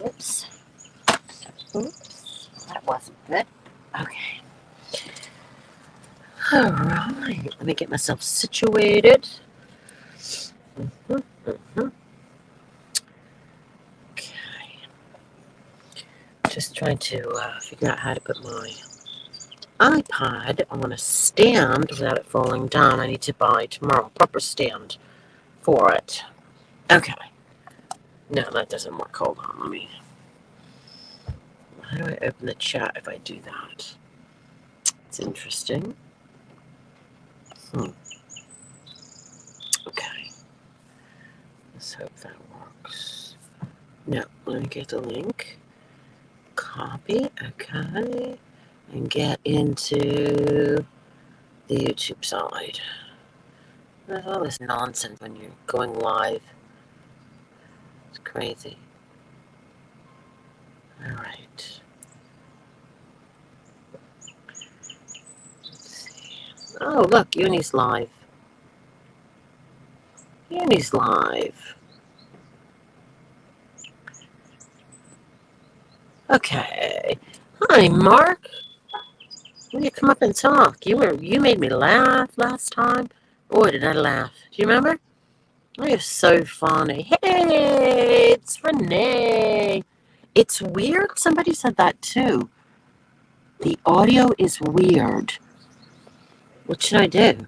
Oops. Oops. That wasn't good. Okay. All right. Let me get myself situated. Mm-hmm, mm-hmm. Okay. Just trying to figure out how to put my iPad on a stand without it falling down. I need to buy tomorrow a proper stand for it. Okay. No, that doesn't work. Hold on. Let me. How do I open the chat if I do that? It's interesting. Okay. Let's hope that works. No, let me get the link. Copy. Okay. And get into the YouTube side. There's all this nonsense when you're going live. It's crazy. All right. Let's see. Oh, look, Uni's live. Uni's live. Okay. Hi, Mark. Will you come up and talk? You made me laugh last time. Boy, did I laugh. Do you remember? Oh, you're so funny. Hey, it's Renee. It's weird. Somebody said that too. The audio is weird. What should I do?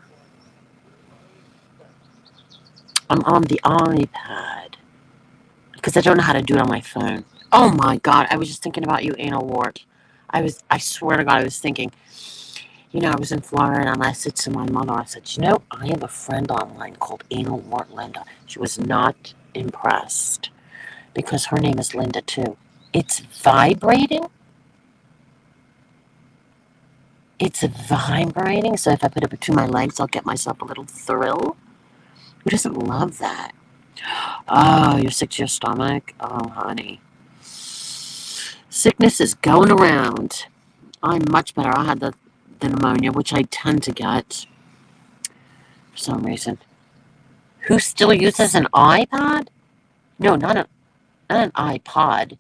I'm on the iPad because I don't know how to do it on my phone. Oh my God, I was just thinking about you, anal wart. I swear to God, I was thinking, I was in Florida and I said to my mother, I said, I have a friend online called Anal Wart Linda. She was not impressed because her name is Linda too. It's vibrating. It's vibrating, so if I put it between my legs, I'll get myself a little thrill. Who doesn't love that? Oh, you're sick to your stomach? Oh, honey. Sickness is going around. I'm much better. I had the pneumonia, which I tend to get for some reason. Who still uses an iPad? No, not an iPod.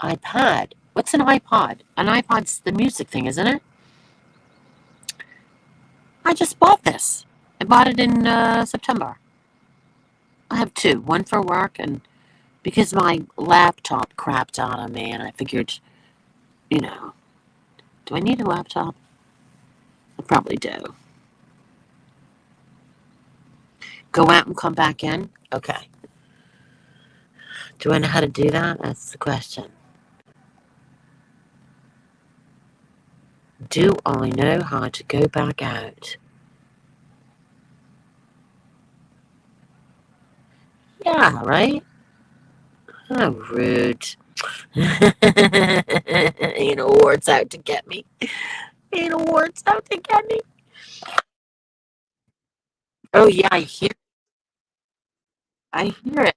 iPad. What's an iPod? An iPod's the music thing, isn't it? I just bought this. I bought it in September. I have two. One for work and because my laptop crapped out on me and I figured, do I need a laptop? I probably do. Go out and come back in? Okay. Do I know how to do that? That's the question. Do I know how to go back out? Yeah, right? How rude. Ward's out to get me. Ward's out to get me. Oh, yeah, I hear it.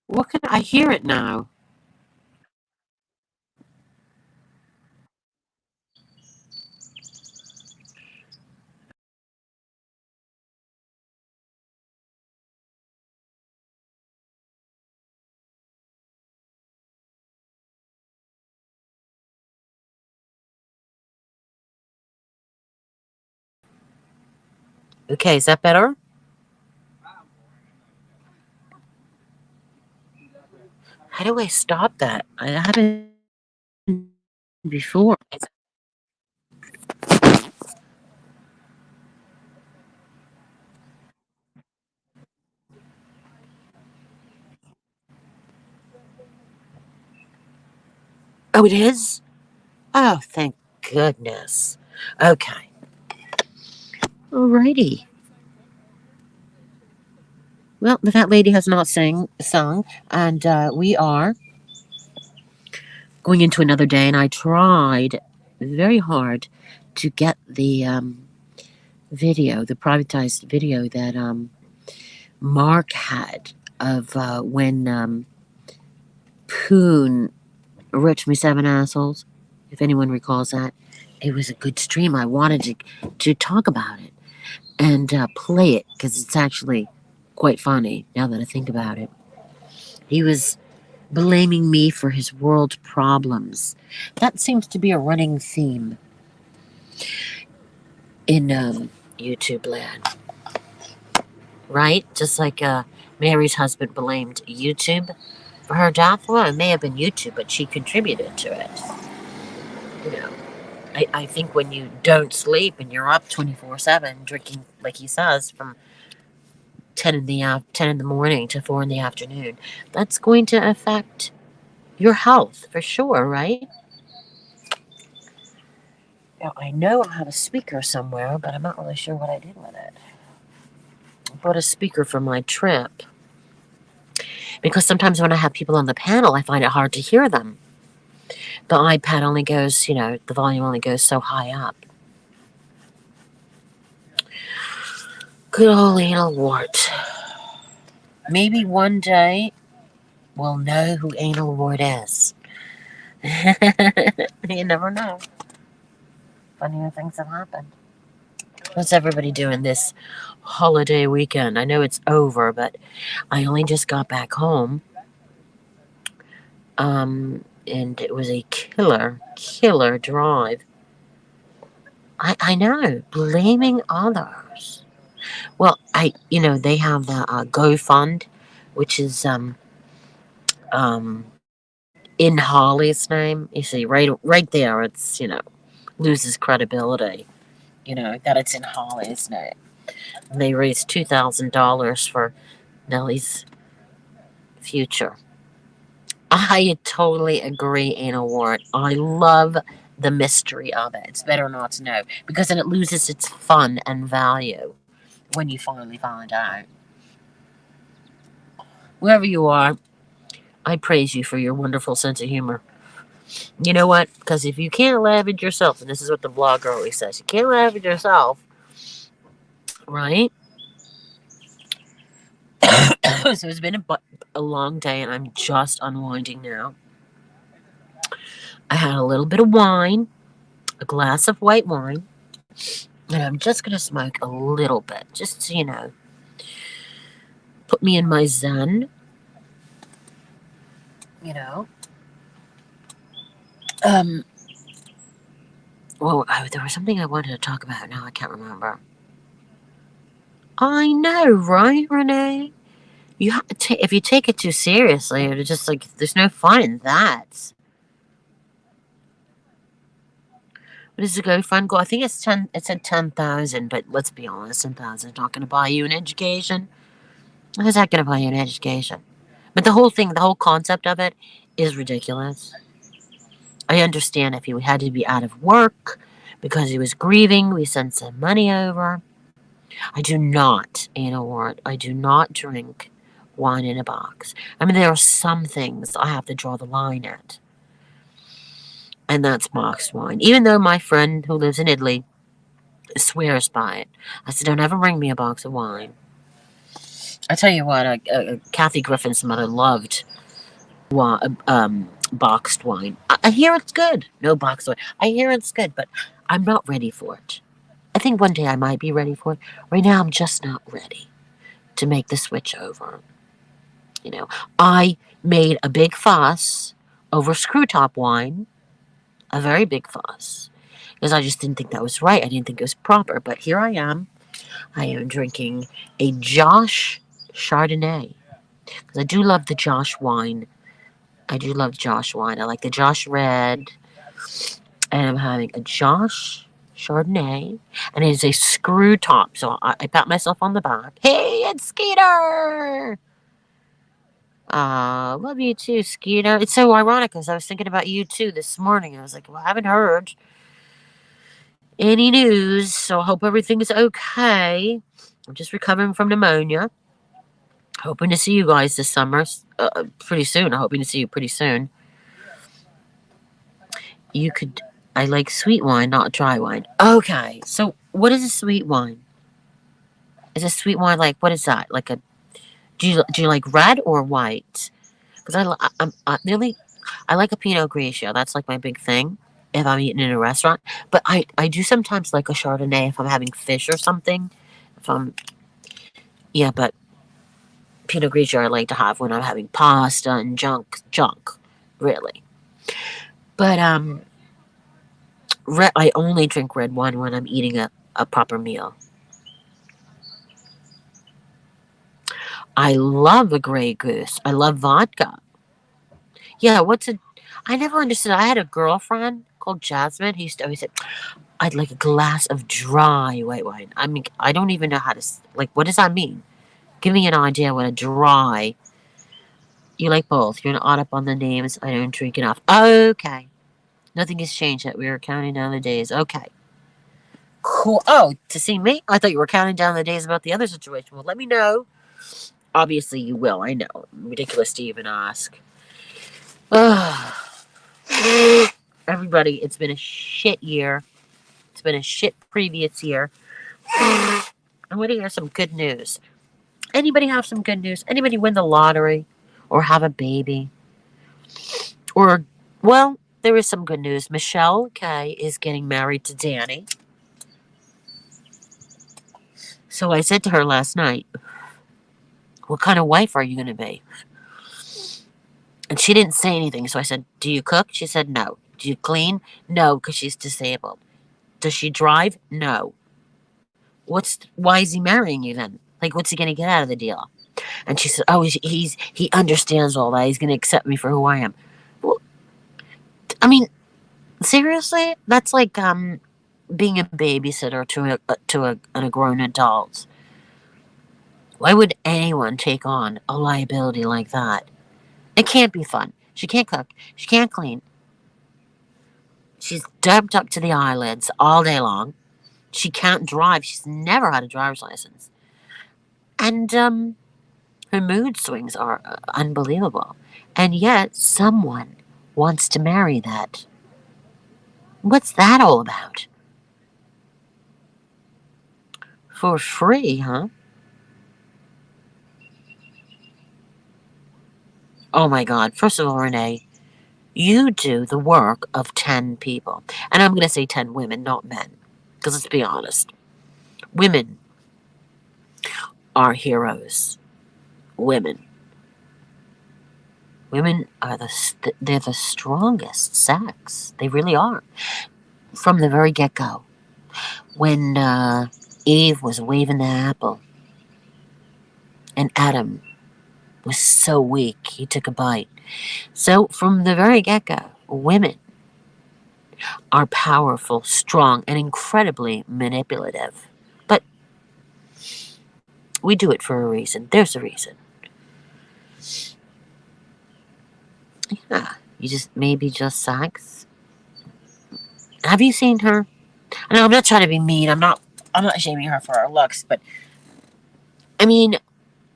What can I hear it now? Okay, is that better? How do I stop that? I haven't before. Oh, it is? Oh, thank goodness. Okay. Alrighty. Well, the fat lady has not sung, and we are going into another day, and I tried very hard to get the video, the privatized video that Mark had of when Poon ripped me 7 assholes, if anyone recalls that. It was a good stream. I wanted to talk about it and play it because it's actually quite funny now that I think about it. He was blaming me for his world problems. That seems to be a running theme in YouTube land, right? Just like Mary's husband blamed YouTube for her death. Well, it may have been YouTube, but she contributed to it. You know, I think when you don't sleep and you're up 24/7 drinking, like he says, from 10 in the morning to 4 in the afternoon, that's going to affect your health for sure, right? Now, I know I have a speaker somewhere, but I'm not really sure what I did with it. I bought a speaker for my trip because sometimes when I have people on the panel, I find it hard to hear them. The iPad only goes, the volume only goes so high up. Good old anal wart. Maybe one day we'll know who anal wart is. You never know. Funnier things have happened. What's everybody doing this holiday weekend? I know it's over, but I only just got back home. And it was a killer drive. I know, blaming others. Well, they have the GoFund, which is in Holly's name. You see, right there, it's loses credibility. That it's in Holly's name. And they raised $2,000 for Nellie's future. I totally agree, Anna Ward. I love the mystery of it. It's better not to know because then it loses its fun and value when you finally find out. Wherever you are, I praise you for your wonderful sense of humor. You know what? Because if you can't laugh at yourself, and this is what the blogger always says, you can't laugh at yourself, right? So it's been a long day, and I'm just unwinding now. I had a little bit of wine, a glass of white wine, and I'm just going to smoke a little bit, just to, put me in my zen, Well, there was something I wanted to talk about. Now I can't remember. I know, right, Renee? You have to if you take it too seriously, it's just like there's no fun in that. What does the GoFund go? I think it's 10. It said 10,000, but let's be honest, 10,000 is not going to buy you an education. How's that going to buy you an education? But the whole concept of it is ridiculous. I understand if he had to be out of work because he was grieving, we sent some money over. I do not, Anna Ward, I do not drink wine in a box. I mean, there are some things I have to draw the line at. And that's boxed wine. Even though my friend who lives in Italy swears by it. I said, don't ever bring me a box of wine. I tell you what, Kathy Griffin's mother loved boxed wine. I hear it's good. No boxed wine. I hear it's good, but I'm not ready for it. I think one day I might be ready for it. Right now, I'm just not ready to make the switch over. I made a big fuss over screw top wine, a very big fuss, because I just didn't think that was right. I didn't think it was proper. But here I am. I am drinking a Josh Chardonnay, because I do love the Josh wine. I do love Josh wine. I like the Josh Red, and I'm having a Josh Chardonnay, and it is a screw top. So I pat myself on the back. Hey, it's Skeeter! Love you too, Skeeter. It's so ironic because I was thinking about you too this morning. I was like, well, I haven't heard any news, so I hope everything is okay. I'm just recovering from pneumonia. Hoping to see you guys this summer. Pretty soon. I'm hoping to see you pretty soon. I like sweet wine, not dry wine. Okay, so what is a sweet wine? Is a sweet wine like, what is that? Like do you like red or white? Because I like a Pinot Grigio. That's like my big thing if I'm eating in a restaurant. But I do sometimes like a Chardonnay if I'm having fish or something. Yeah, but Pinot Grigio I like to have when I'm having pasta and junk, really. But I only drink red wine when I'm eating a proper meal. I love a Grey Goose. I love vodka. Yeah, what's a? I never understood. I had a girlfriend called Jasmine who used to always say, "I'd like a glass of dry white wine." I mean, I don't even know how to like. What does that mean? Give me an idea what a dry. You like both. You're not up on the names. I don't drink enough. Okay, nothing has changed yet. We are counting down the days. Okay, cool. Oh, to see me? I thought you were counting down the days about the other situation. Well, let me know. Obviously, you will. I know. Ridiculous to even ask. Ugh. Everybody, it's been a shit year. It's been a shit previous year. I want to hear some good news. Anybody have some good news? Anybody win the lottery? Or have a baby? Or, well, there is some good news. Michelle K is getting married to Danny. So I said to her last night, "What kind of wife are you going to be?" And she didn't say anything. So I said, "Do you cook?" She said, "No." "Do you clean?" "No, because she's disabled." "Does she drive?" "No." Why is he marrying you then? Like, what's he going to get out of the deal? And she said, "Oh, he understands all that. He's going to accept me for who I am." Well, I mean, seriously, that's like being a babysitter to a grown adult. Why would anyone take on a liability like that? It can't be fun. She can't cook. She can't clean. She's dumped up to the eyelids all day long. She can't drive. She's never had a driver's license. And her mood swings are unbelievable. And yet, someone wants to marry that. What's that all about? For free, huh? Oh my God. First of all, Renee, you do the work of 10 people. And I'm going to say 10 women, not men. Because let's be honest, women are heroes. Women. Women are they're the strongest sex. They really are. From the very get go. When Eve was waving the apple and Adam was so weak he took a bite. So from the very get go, women are powerful, strong, and incredibly manipulative. But we do it for a reason. There's a reason. Yeah, you just maybe just sex. Have you seen her? I know I'm not trying to be mean. I'm not shaming her for her looks, but I mean,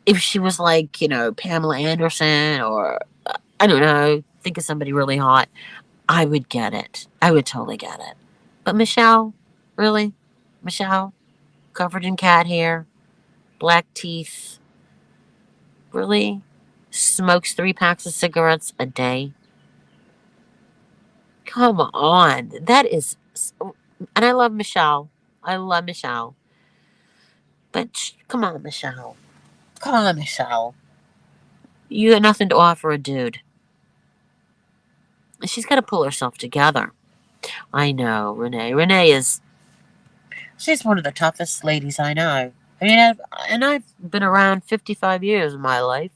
if she was like, Pamela Anderson or I don't know, think of somebody really hot, I would get it. I would totally get it. But Michelle, really? Michelle, covered in cat hair, black teeth, really? Smokes 3 packs of cigarettes a day? Come on. That is. And I love Michelle. I love Michelle. But come on, Michelle. Come on, Michelle. You got nothing to offer a dude. She's got to pull herself together. I know, Renee. Renee is. She's one of the toughest ladies I know. I mean, I've been around 55 years of my life.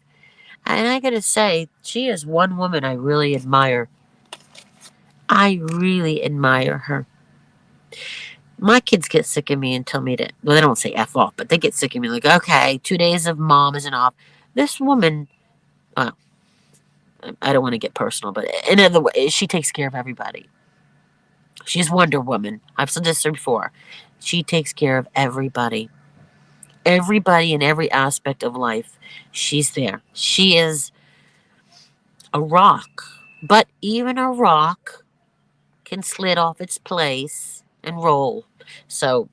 And I gotta say, she is one woman I really admire. I really admire her. My kids get sick of me and tell me to, well, they don't say F off, but they get sick of me like, okay, 2 days of mom isn't off. This woman, well, I don't want to get personal, but in other ways, she takes care of everybody. She's Wonder Woman. I've said this before. She takes care of everybody. Everybody in every aspect of life, she's there. She is a rock. But even a rock can slid off its place and roll. So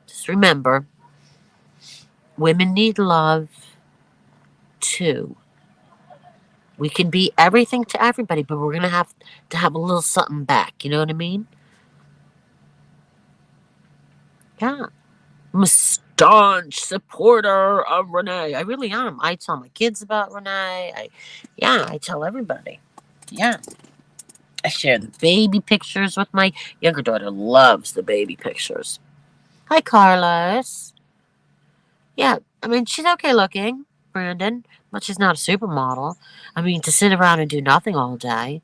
just remember, women need love too. We can be everything to everybody, but we're gonna have to have a little something back. You know what I mean? Yeah. staunch supporter of Renee. I really am. I tell my kids about Renee. Yeah, I tell everybody. Yeah. I share the baby pictures with my younger daughter. Loves the baby pictures. Hi, Carlos. Yeah, I mean, she's okay looking, Brandon, but she's not a supermodel. I mean, to sit around and do nothing all day,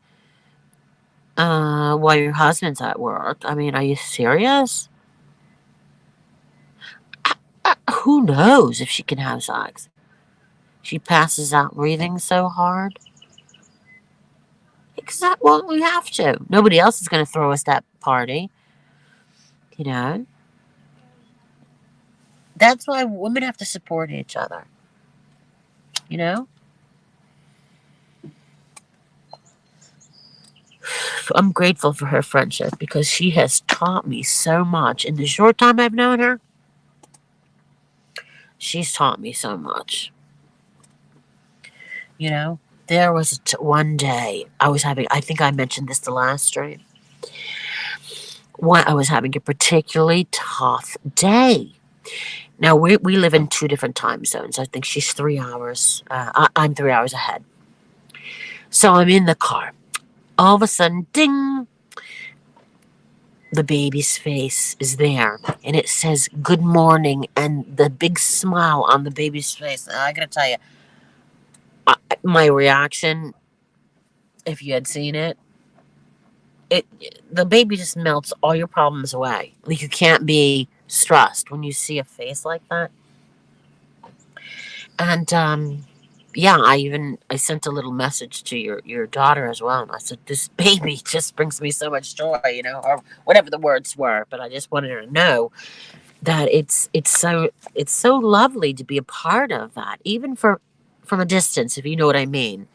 while your husband's at work. I mean, are you serious? Who knows if she can have sex? She passes out breathing so hard. Because that, well, we have to. Nobody else is going to throw us that party. You know? That's why women have to support each other. You know? I'm grateful for her friendship because she has taught me so much. In the short time I've known her, she's taught me so much. You know? There was one day I was having, I think I mentioned this the last stream. I was having a particularly tough day. Now, we live in two different time zones. I think she's 3 hours. I'm 3 hours ahead. So I'm in the car. All of a sudden, ding! The baby's face is there. And it says, good morning. And the big smile on the baby's face. I gotta tell you, my reaction, if you had seen it, it the baby just melts all your problems away. Like, you can't be stressed when you see a face like that. And yeah, I sent a little message to your daughter as well, and I said, this baby just brings me so much joy, or whatever the words were. But I just wanted her to know that it's so lovely to be a part of that, even from a distance, if you know what I mean.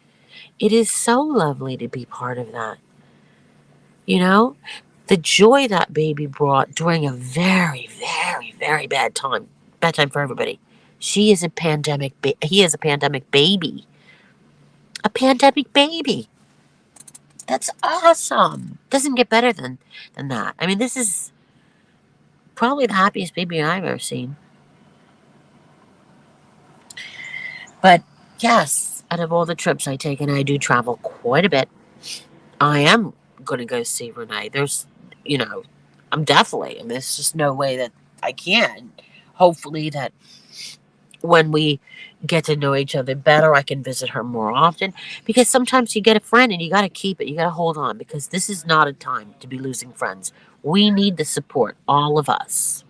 It is so lovely to be part of that. You know, the joy that baby brought during a very, very, very bad time for everybody. She is a pandemic. He is a pandemic baby. A pandemic baby. That's awesome. Doesn't get better than that. I mean, this is probably the happiest baby I've ever seen. But yes, out of all the trips I take, and I do travel quite a bit, I am going to go see Renee. You know, I'm definitely, and there's just no way that I can. Hopefully, that when we get to know each other better, I can visit her more often. Because sometimes you get a friend and you got to keep it. You got to hold on, because this is not a time to be losing friends. We need the support, all of us.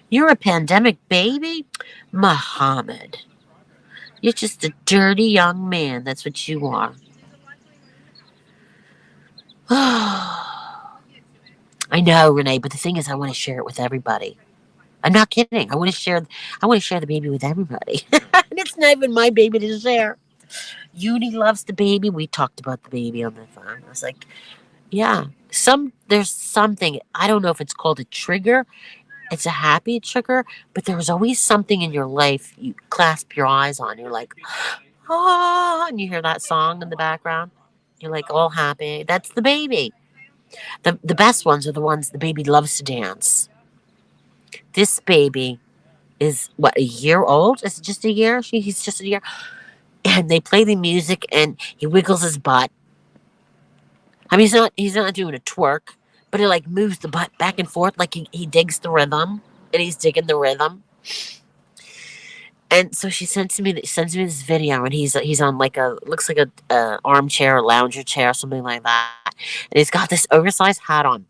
You're a pandemic baby? Muhammad. You're just a dirty young man. That's what you are. I know, Renee, but the thing is, I want to share it with everybody. I'm not kidding. I want to share the baby with everybody. And it's not even my baby to share. Uni loves the baby. We talked about the baby on the phone. I was like, yeah. There's something, I don't know if it's called a trigger. It's a happy trigger, but there's always something in your life you clasp your eyes on. You're like, ah, and you hear that song in the background. You're like all happy. That's the baby. The best ones are the ones the baby loves to dance. This baby is what, a year old? Is it just a year? He's just a year. And they play the music and he wiggles his butt. I mean, he's not doing a twerk, but he like moves the butt back and forth like he digs the rhythm, and he's digging the rhythm. And so she sends me this video, and he's on like looks like a armchair, a lounger chair, something like that. And he's got this oversized hat on.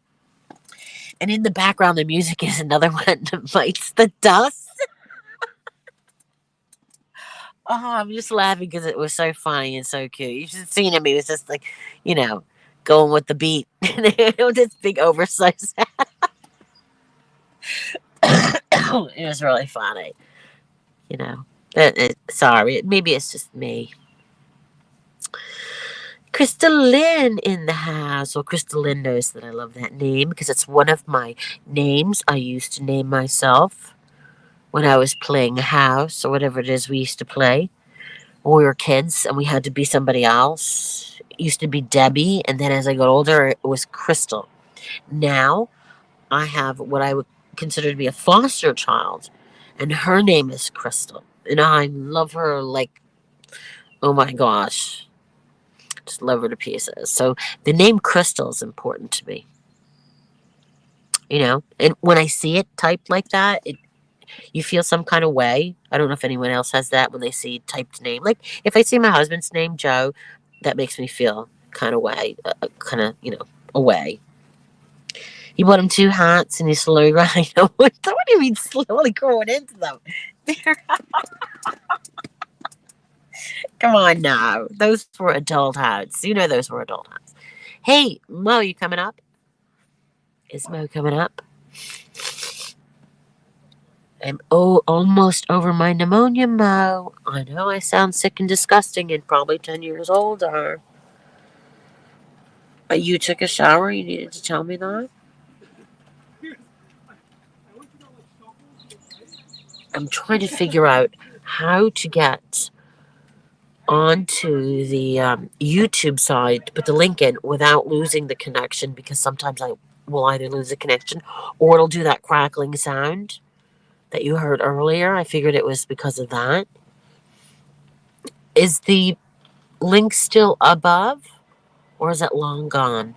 And in the background, the music is another one that bites the dust. Oh, I'm just laughing because it was so funny and so cute. You should have seen him. He was just like, you know, going with the beat. With this big oversized hat. It was really funny. You know. Sorry, maybe it's just me. Crystal Lynn in the house. Well, Crystal Lynn knows that I love that name because it's one of my names I used to name myself when I was playing house or whatever it is we used to play when we were kids and we had to be somebody else. It used to be Debbie, and then as I got older, it was Crystal. Now I have what I would consider to be a foster child, and her name is Crystal. And I love her like, oh my gosh, just love her to pieces. So the name Crystal is important to me, you know. And when I see it typed like that, you feel some kind of way. I don't know if anyone else has that when they see typed name. Like if I see my husband's name, Joe, that makes me feel kind of way, kind of, away. He bought him two hats and he's slowly running. What do you mean slowly growing into them? Come on now. Those were adult hats. You know those were adult hats. Hey, Mo, you coming up? Is Mo coming up? I'm almost over my pneumonia, Mo. I know I sound sick and disgusting and probably 10 years older. You took a shower? You needed to tell me that? I'm trying to figure out how to get onto the YouTube side to put the link in without losing the connection, because sometimes I will either lose the connection or it'll do that crackling sound that you heard earlier. I figured it was because of that. Is the link still above or is it long gone?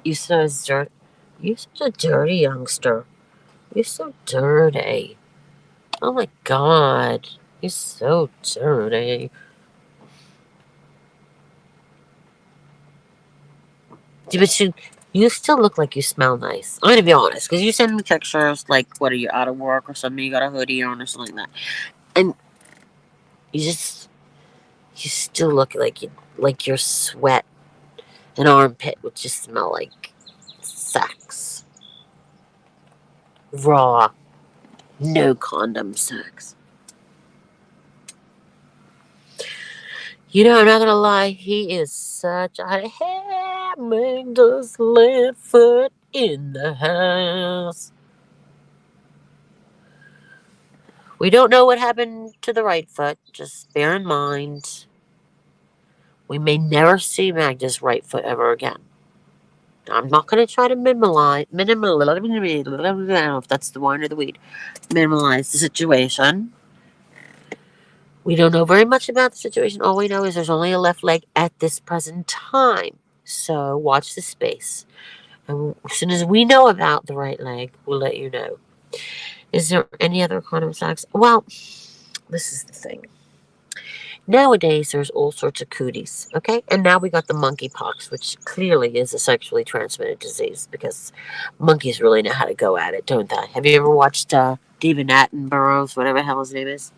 You so dirty. You're such a dirty youngster. You're so dirty. Oh my god. You're so dirty. But you still look like you smell nice. I'm gonna be honest, because you send me pictures like, what are you, out of work or something? You got a hoodie on or something like that, and you still look like your sweat and armpit would just smell like sex, raw, no condom sex. I'm not gonna lie, he is such a hammer's left foot in the house. We don't know what happened to the right foot. Just bear in mind, we may never see Magda's right foot ever again. I'm not going to try to minimalize, I don't know if that's the wine or the weed, minimalize the situation. We don't know very much about the situation. All we know is there's only a left leg at this present time. So watch the space. And as soon as we know about the right leg, we'll let you know. Is there any other condom sex? Well, this is the thing. Nowadays, there's all sorts of cooties, okay? And now we got the monkeypox, which clearly is a sexually transmitted disease because monkeys really know how to go at it, don't they? Have you ever watched David Attenborough's, whatever the hell his name is?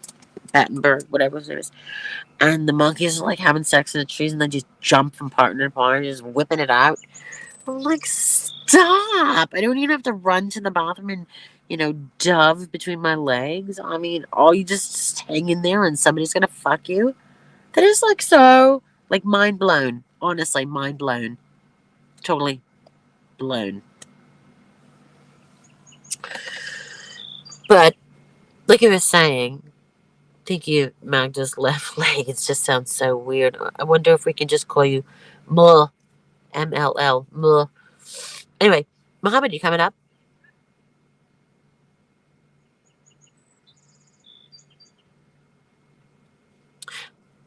Attenborough, whatever his name is. And the monkeys are like having sex in the trees and then just jump from partner to partner, just whipping it out. I'm like, stop! I don't even have to run to the bathroom and, dove between my legs. I mean, all you just hang in there and somebody's gonna fuck you. That is like so, like, mind blown. Honestly, mind blown. Totally blown. But, like I was saying, thank you, Magda's left leg. It just sounds so weird. I wonder if we can just call you Mull. MLL. Mull. Anyway, Mohammed, you coming up?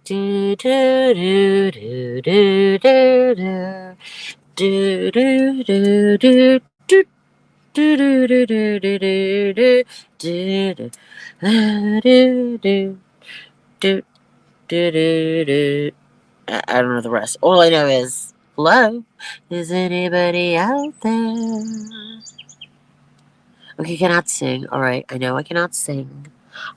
Do do do do do do do do do do do do. Do do do do do do do do do do do do do do. I don't know the rest. All I know is, hello, is anybody out there? Okay, cannot sing. All right, I know I cannot sing.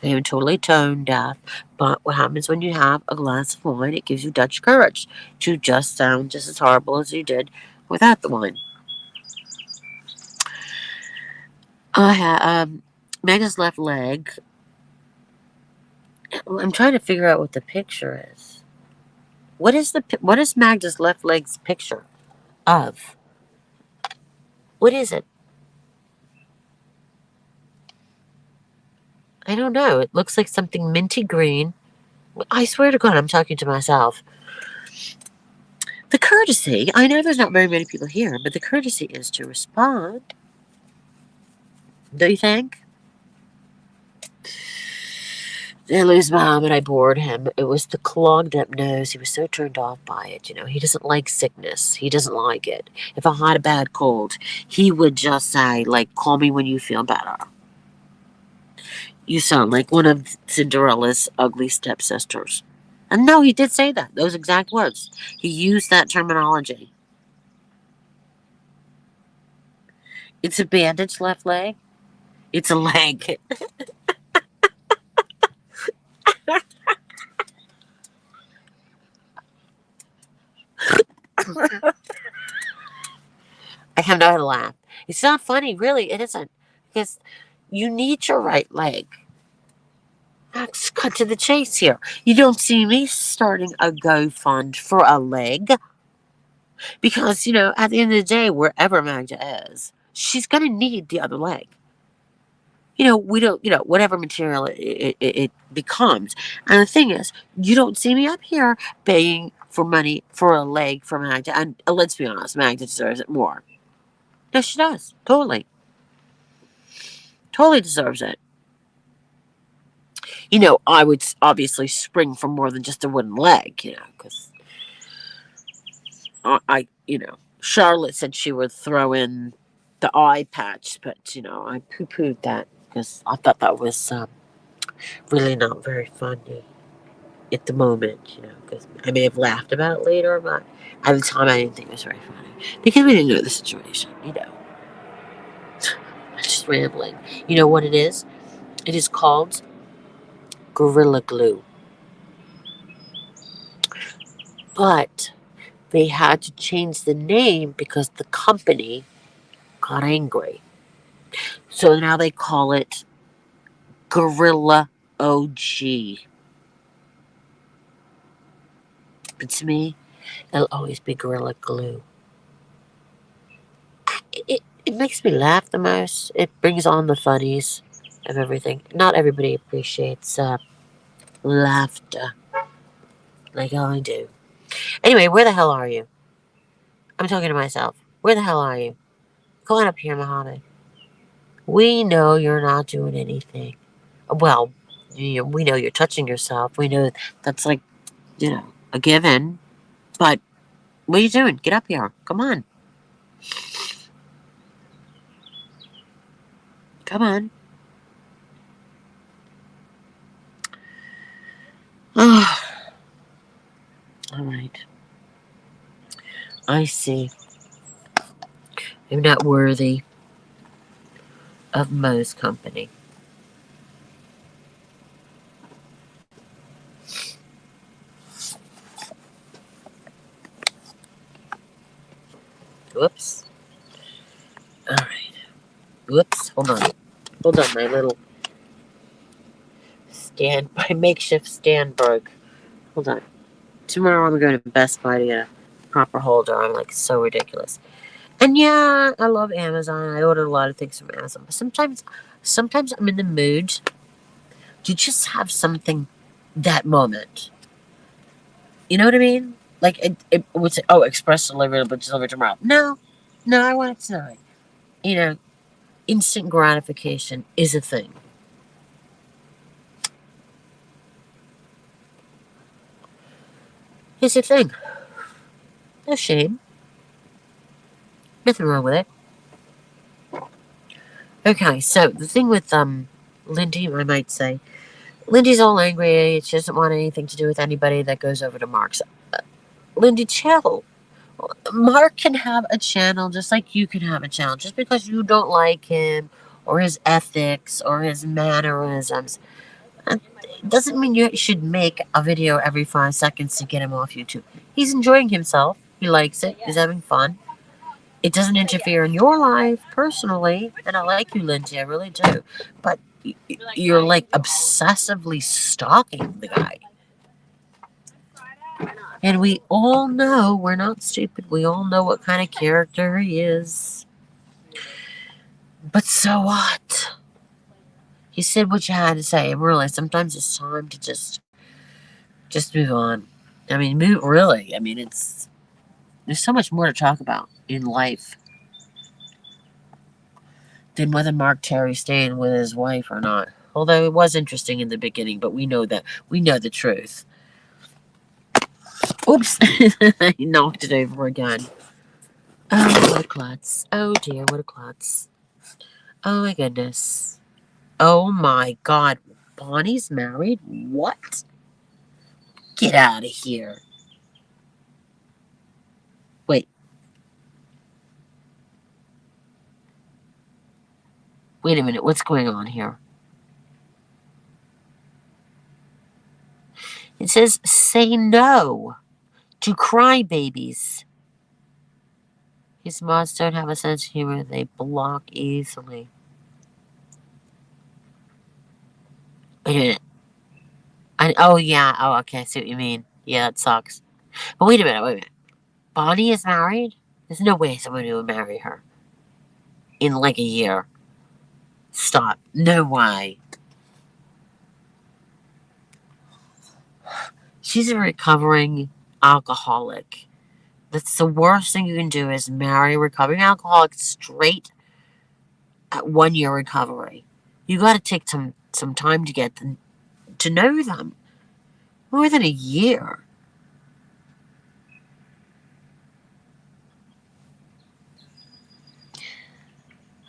I am totally tone deaf. But what happens when you have a glass of wine? It gives you Dutch courage to just sound just as horrible as you did without the wine. Megan's left leg. I'm trying to figure out what the picture is. What is Magda's left leg's picture of? What is it? I don't know. It looks like something minty green. I swear to God, I'm talking to myself. The courtesy, I know there's not very many people here, but the courtesy is to respond. Do you think? I lose my arm and I bored him. It was the clogged up nose. He was so turned off by it. He doesn't like sickness. He doesn't like it. If I had a bad cold, he would just say, like, call me when you feel better. You sound like one of Cinderella's ugly stepsisters. And no, he did say that. Those exact words. He used that terminology. It's a bandaged left leg. It's a leg. I have no how to laugh. It's not funny, really. It isn't. Because you need your right leg. Let's cut to the chase here. You don't see me starting a GoFund for a leg. Because, at the end of the day, wherever Magda is, she's going to need the other leg. We don't, whatever material it becomes. And the thing is, you don't see me up here paying for money for a leg for Magda. And let's be honest, Magda deserves it more. No, she does. Totally. Totally deserves it. I would obviously spring for more than just a wooden leg, because Charlotte said she would throw in the eye patch, but, I poo-pooed that because I thought that was really not very funny at the moment, because I may have laughed about it later, but at the time I didn't think it was very funny because we didn't know the situation, I'm just rambling. You know what it is? It is called Gorilla Glue. But they had to change the name because the company got angry. So now they call it Gorilla OG. But to me, it'll always be Gorilla Glue. It makes me laugh the most. It brings on the funnies of everything. Not everybody appreciates laughter like I do. Anyway, where the hell are you? I'm talking to myself. Where the hell are you? Come on up here, Mohammed. We know you're not doing anything. Well, we know you're touching yourself. We know that's like, a given. But what are you doing? Get up here. Come on. Come on. Oh, all right. I see. I'm not worthy of Mo's company. Whoops. All right. Whoops. Hold on. Hold on, my little my makeshift Stanberg. Hold on. Tomorrow I'm going to Best Buy to get a proper holder. I'm like so ridiculous. And yeah, I love Amazon. I order a lot of things from Amazon. But sometimes I'm in the mood to just have something that moment. You know what I mean? Like it would say, "Oh, express delivery, but deliver tomorrow." No, I want it tonight. Instant gratification is a thing. It's a thing. No shame. Nothing wrong with it. Okay, so the thing with Lindy, I might say, Lindy's all angry. She doesn't want anything to do with anybody that goes over to Mark's. Lindy, chill. Mark can have a channel just like you can have a channel. Just because you don't like him or his ethics or his mannerisms, doesn't mean you should make a video every 5 seconds to get him off YouTube. He's enjoying himself. He likes it. He's having fun. It doesn't interfere in your life personally. And I like you, Lindsay. I really do. But you're like obsessively stalking the guy. And we all know we're not stupid. We all know what kind of character he is. But so what? You said what you had to say. And really, sometimes it's time to just move on. I mean, really. I mean, it's There's so much more to talk about in life than whether Mark Terry stayed with his wife or not. Although it was interesting in the beginning, but we know the truth. Oops, I knocked it over again. Oh, what a klutz. Oh dear, what a klutz. Oh my goodness. Oh my god. Bonnie's married? What? Get out of here. Wait. Wait a minute. What's going on here? It says, say no to crybabies. His mods don't have a sense of humor. They block easily. Wait a minute. Oh, yeah. Oh, okay. I see what you mean. Yeah, that sucks. But wait a minute. Bonnie is married? There's no way someone would marry her in like a year. Stop. No way. She's a recovering alcoholic. That's the worst thing you can do is marry a recovering alcoholic straight at 1 year recovery. You got to take some time to get to know them. More than a year.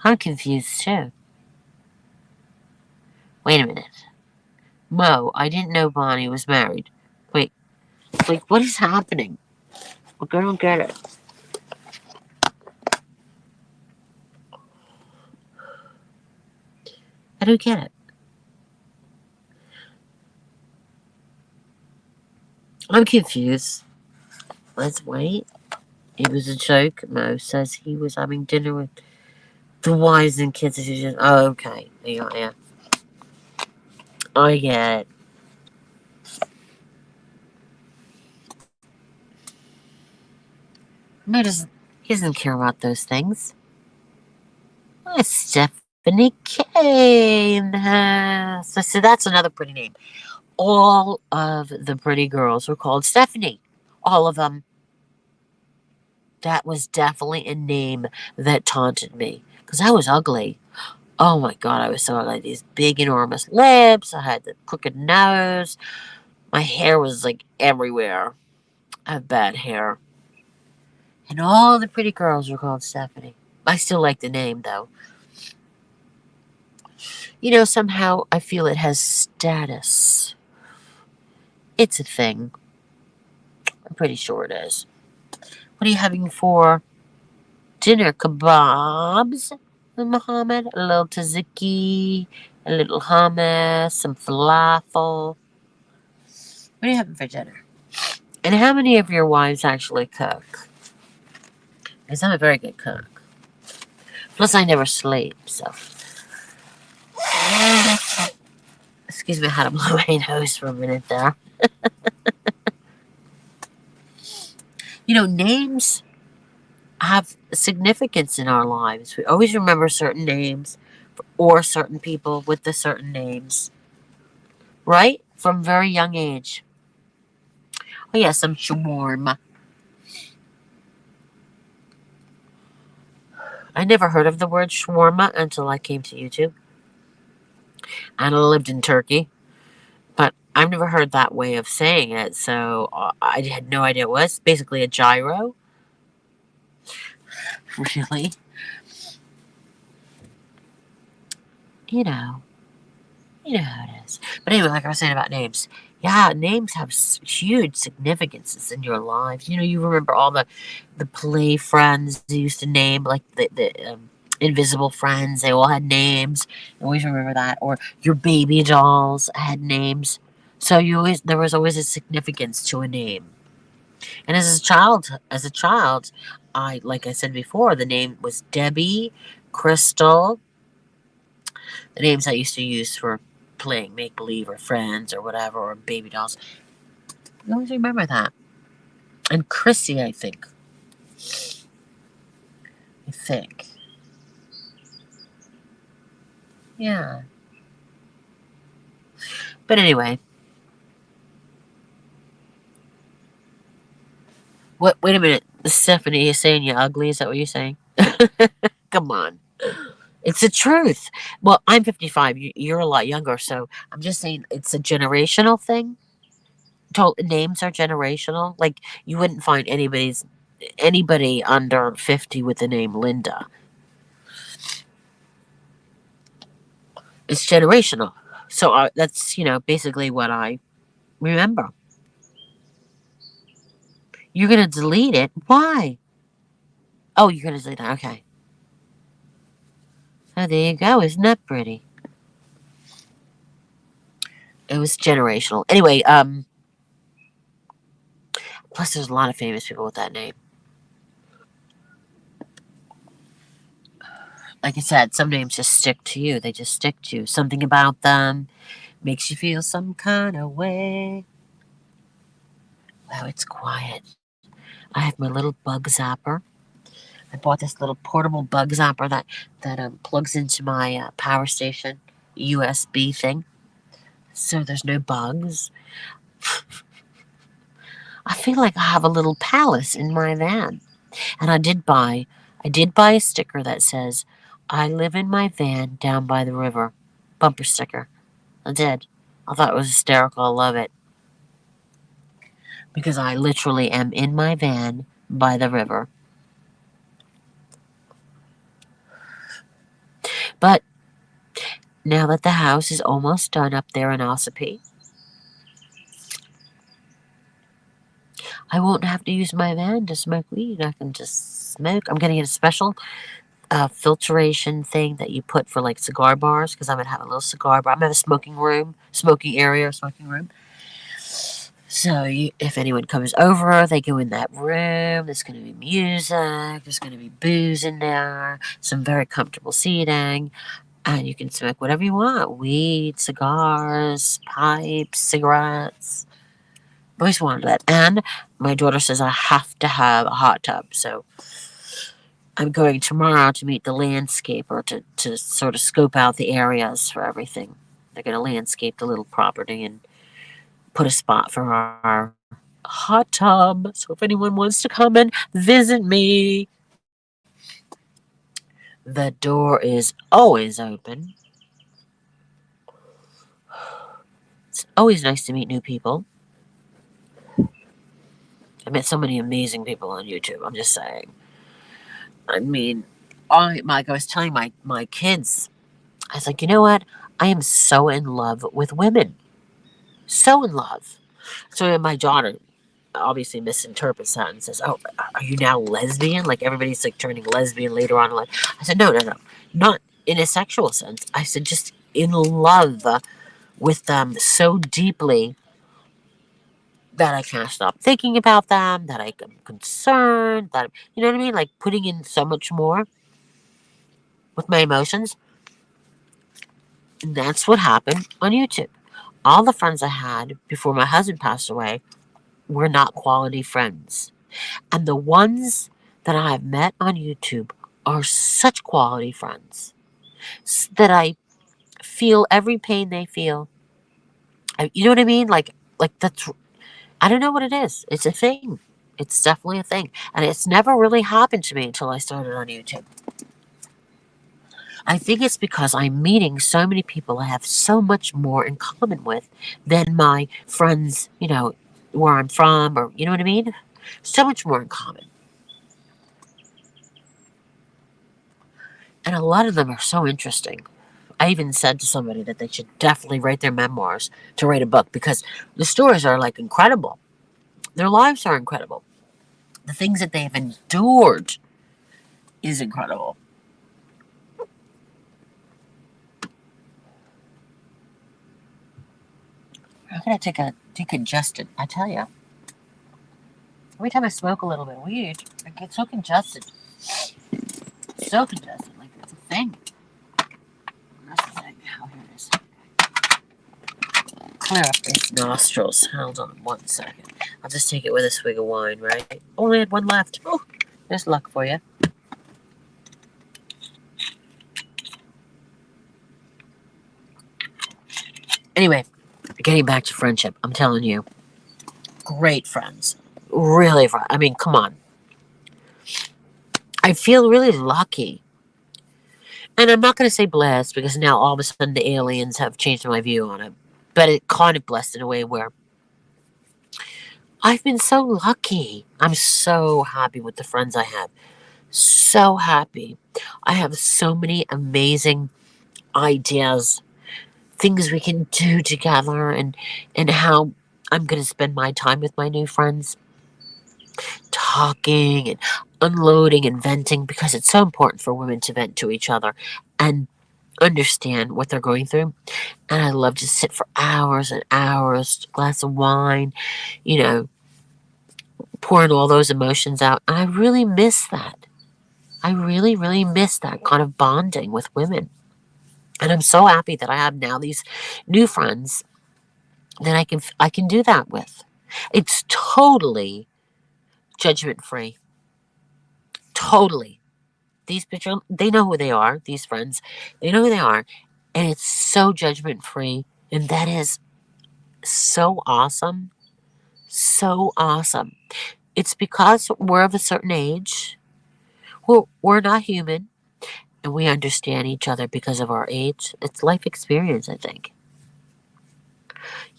I'm confused too. Wait a minute. Mo, I didn't know Bonnie was married. Wait, like what is happening? Like, I don't get it. I don't get it. I'm confused. Let's wait. It was a joke. Mo says he was having dinner with the wives and kids. Oh, okay. Yeah. I get it. Mo doesn't. He doesn't care about those things. Oh, Stephanie K. So that's another pretty name. All of the pretty girls were called Stephanie. All of them. That was definitely a name that taunted me because I was ugly. Oh my god, I was so ugly. These big, enormous lips. I had the crooked nose. My hair was like everywhere. I have bad hair. And all the pretty girls were called Stephanie. I still like the name though. Somehow I feel it has status. It's a thing. I'm pretty sure it is. What are you having for dinner? Kebabs, Muhammad? A little tzatziki, a little hummus, some falafel. What are you having for dinner? And how many of your wives actually cook? Because I'm a very good cook. Plus, I never sleep, so. Excuse me, I had to blow my nose for a minute there. Names have significance in our lives. We always remember certain names or certain people with the certain names, right? From very young age. Oh, yeah, some shawarma. I never heard of the word shawarma until I came to YouTube. And I lived in Turkey. But I've never heard that way of saying it, so I had no idea it was. Basically a gyro. Really? You know. You know how it is. But anyway, like I was saying about names. Yeah, names have huge significances in your lives. You remember all the play friends you used to name, like the invisible friends. They all had names. I always remember that. Or your baby dolls had names. So there was always a significance to a name. And as a child, like I said before, the name was Debbie, Crystal. The names I used to use for playing make believe or friends or whatever or baby dolls. I always remember that. And Chrissy, I think. Yeah. But anyway. Wait a minute. Stephanie is saying you're ugly. Is that what you're saying? Come on. It's the truth. Well, I'm 55. You're a lot younger, so I'm just saying it's a generational thing. Names are generational. Like you wouldn't find anybody under 50 with the name Linda. It's generational. So that's basically what I remember. You're gonna delete it? Why? Oh, you're gonna delete it. Okay. Oh, there you go. Isn't that pretty? It was generational. Anyway, plus there's a lot of famous people with that name. Like I said, some names just stick to you. They just stick to you. Something about them makes you feel some kind of way. Wow, it's quiet. I have my little bug zapper. I bought this little portable bug zapper that plugs into my power station USB thing, so there's no bugs. I feel like I have a little palace in my van. And I did buy a sticker that says, "I live in my van down by the river." Bumper sticker. I did. I thought it was hysterical. I love it. Because I literally am in my van by the river. But now that the house is almost done up there in Ossipee, I won't have to use my van to smoke weed. I can just smoke. I'm going to get a special filtration thing that you put for like cigar bars because I'm going to have a little cigar bar. I'm going to have a smoking area, smoking room. So if anyone comes over, they go in that room. There's going to be music. There's going to be booze in there. Some very comfortable seating. And you can smoke whatever you want. Weed, cigars, pipes, cigarettes. I've always wanted that. And my daughter says I have to have a hot tub. So I'm going tomorrow to meet the landscaper to sort of scope out the areas for everything. They're going to landscape the little property and put a spot for our hot tub. So if anyone wants to come and visit me, the door is always open. It's always nice to meet new people. I met so many amazing people on YouTube. I'm just saying. I mean, like I was telling my kids, I was like, you know what? I am so in love with women. So in love. So my daughter obviously misinterprets that and says, "Oh, are you now lesbian? Like everybody's like turning lesbian later on in life." I said, "No, no, no, not in a sexual sense. I said just in love with them so deeply that I can't stop thinking about them. That I'm concerned. That you know what I mean? Like putting in so much more with my emotions." And that's what happened on YouTube. All the friends I had before my husband passed away were not quality friends. And the ones that I have met on YouTube are such quality friends that I feel every pain they feel. You know what I mean? Like that's I don't know what it is. It's a thing. It's definitely a thing, and it's never really happened to me until I started on YouTube. I think it's because I'm meeting so many people I have so much more in common with than my friends, where I'm from, or you know what I mean? So much more in common. And a lot of them are so interesting. I even said to somebody that they should definitely write their memoirs to write a book because the stories are like incredible. Their lives are incredible. The things that they have endured is incredible. How can I take a decongestant? I tell you, every time I smoke a little bit of weed, I get so congested. So congested, like it's a thing. That's the thing. Oh, here it is. Clear up these nostrils. Hold on 1 second. I'll just take it with a swig of wine, right? Only had one left. Oh, there's luck for you. Anyway, getting back to friendship, I'm telling you, great friends. Really fun. I mean, come on. I feel really lucky. And I'm not going to say blessed because now all of a sudden the aliens have changed my view on it. But it kind of blessed in a way where I've been so lucky. I'm so happy with the friends I have. So happy. I have so many amazing ideas, things we can do together, and how I'm going to spend my time with my new friends, talking and unloading and venting, because it's so important for women to vent to each other and understand what they're going through. And I love to sit for hours and hours, glass of wine, you know, pouring all those emotions out. And I really miss that. I really, really miss that kind of bonding with women. And I'm so happy that I have now these new friends that I can do that with. It's totally judgment free. Totally. These people, they know who they are, these friends. They know who they are. And it's so judgment free. And that is so awesome. So awesome. It's because we're of a certain age. We're not human. And we understand each other because of our age. It's life experience, I think.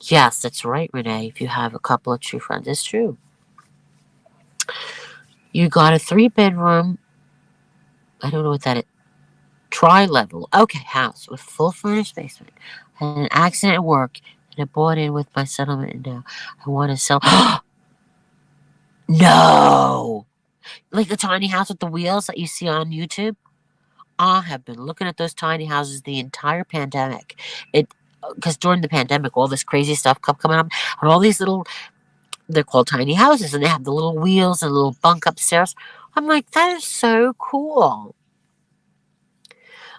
Yes, that's right, Renee. If you have a couple of true friends, it's true. You got a 3 bedroom, I don't know what that is, tri-level, okay, house with full furnished basement. Had an accident at work, and I bought in with my settlement, and now I want to sell. No! Like the tiny house with the wheels that you see on YouTube? I have been looking at those tiny houses the entire pandemic. It Because during the pandemic, all this crazy stuff kept coming up, and all these little, they're called tiny houses, and they have the little wheels and a little bunk upstairs. I'm like, that is so cool.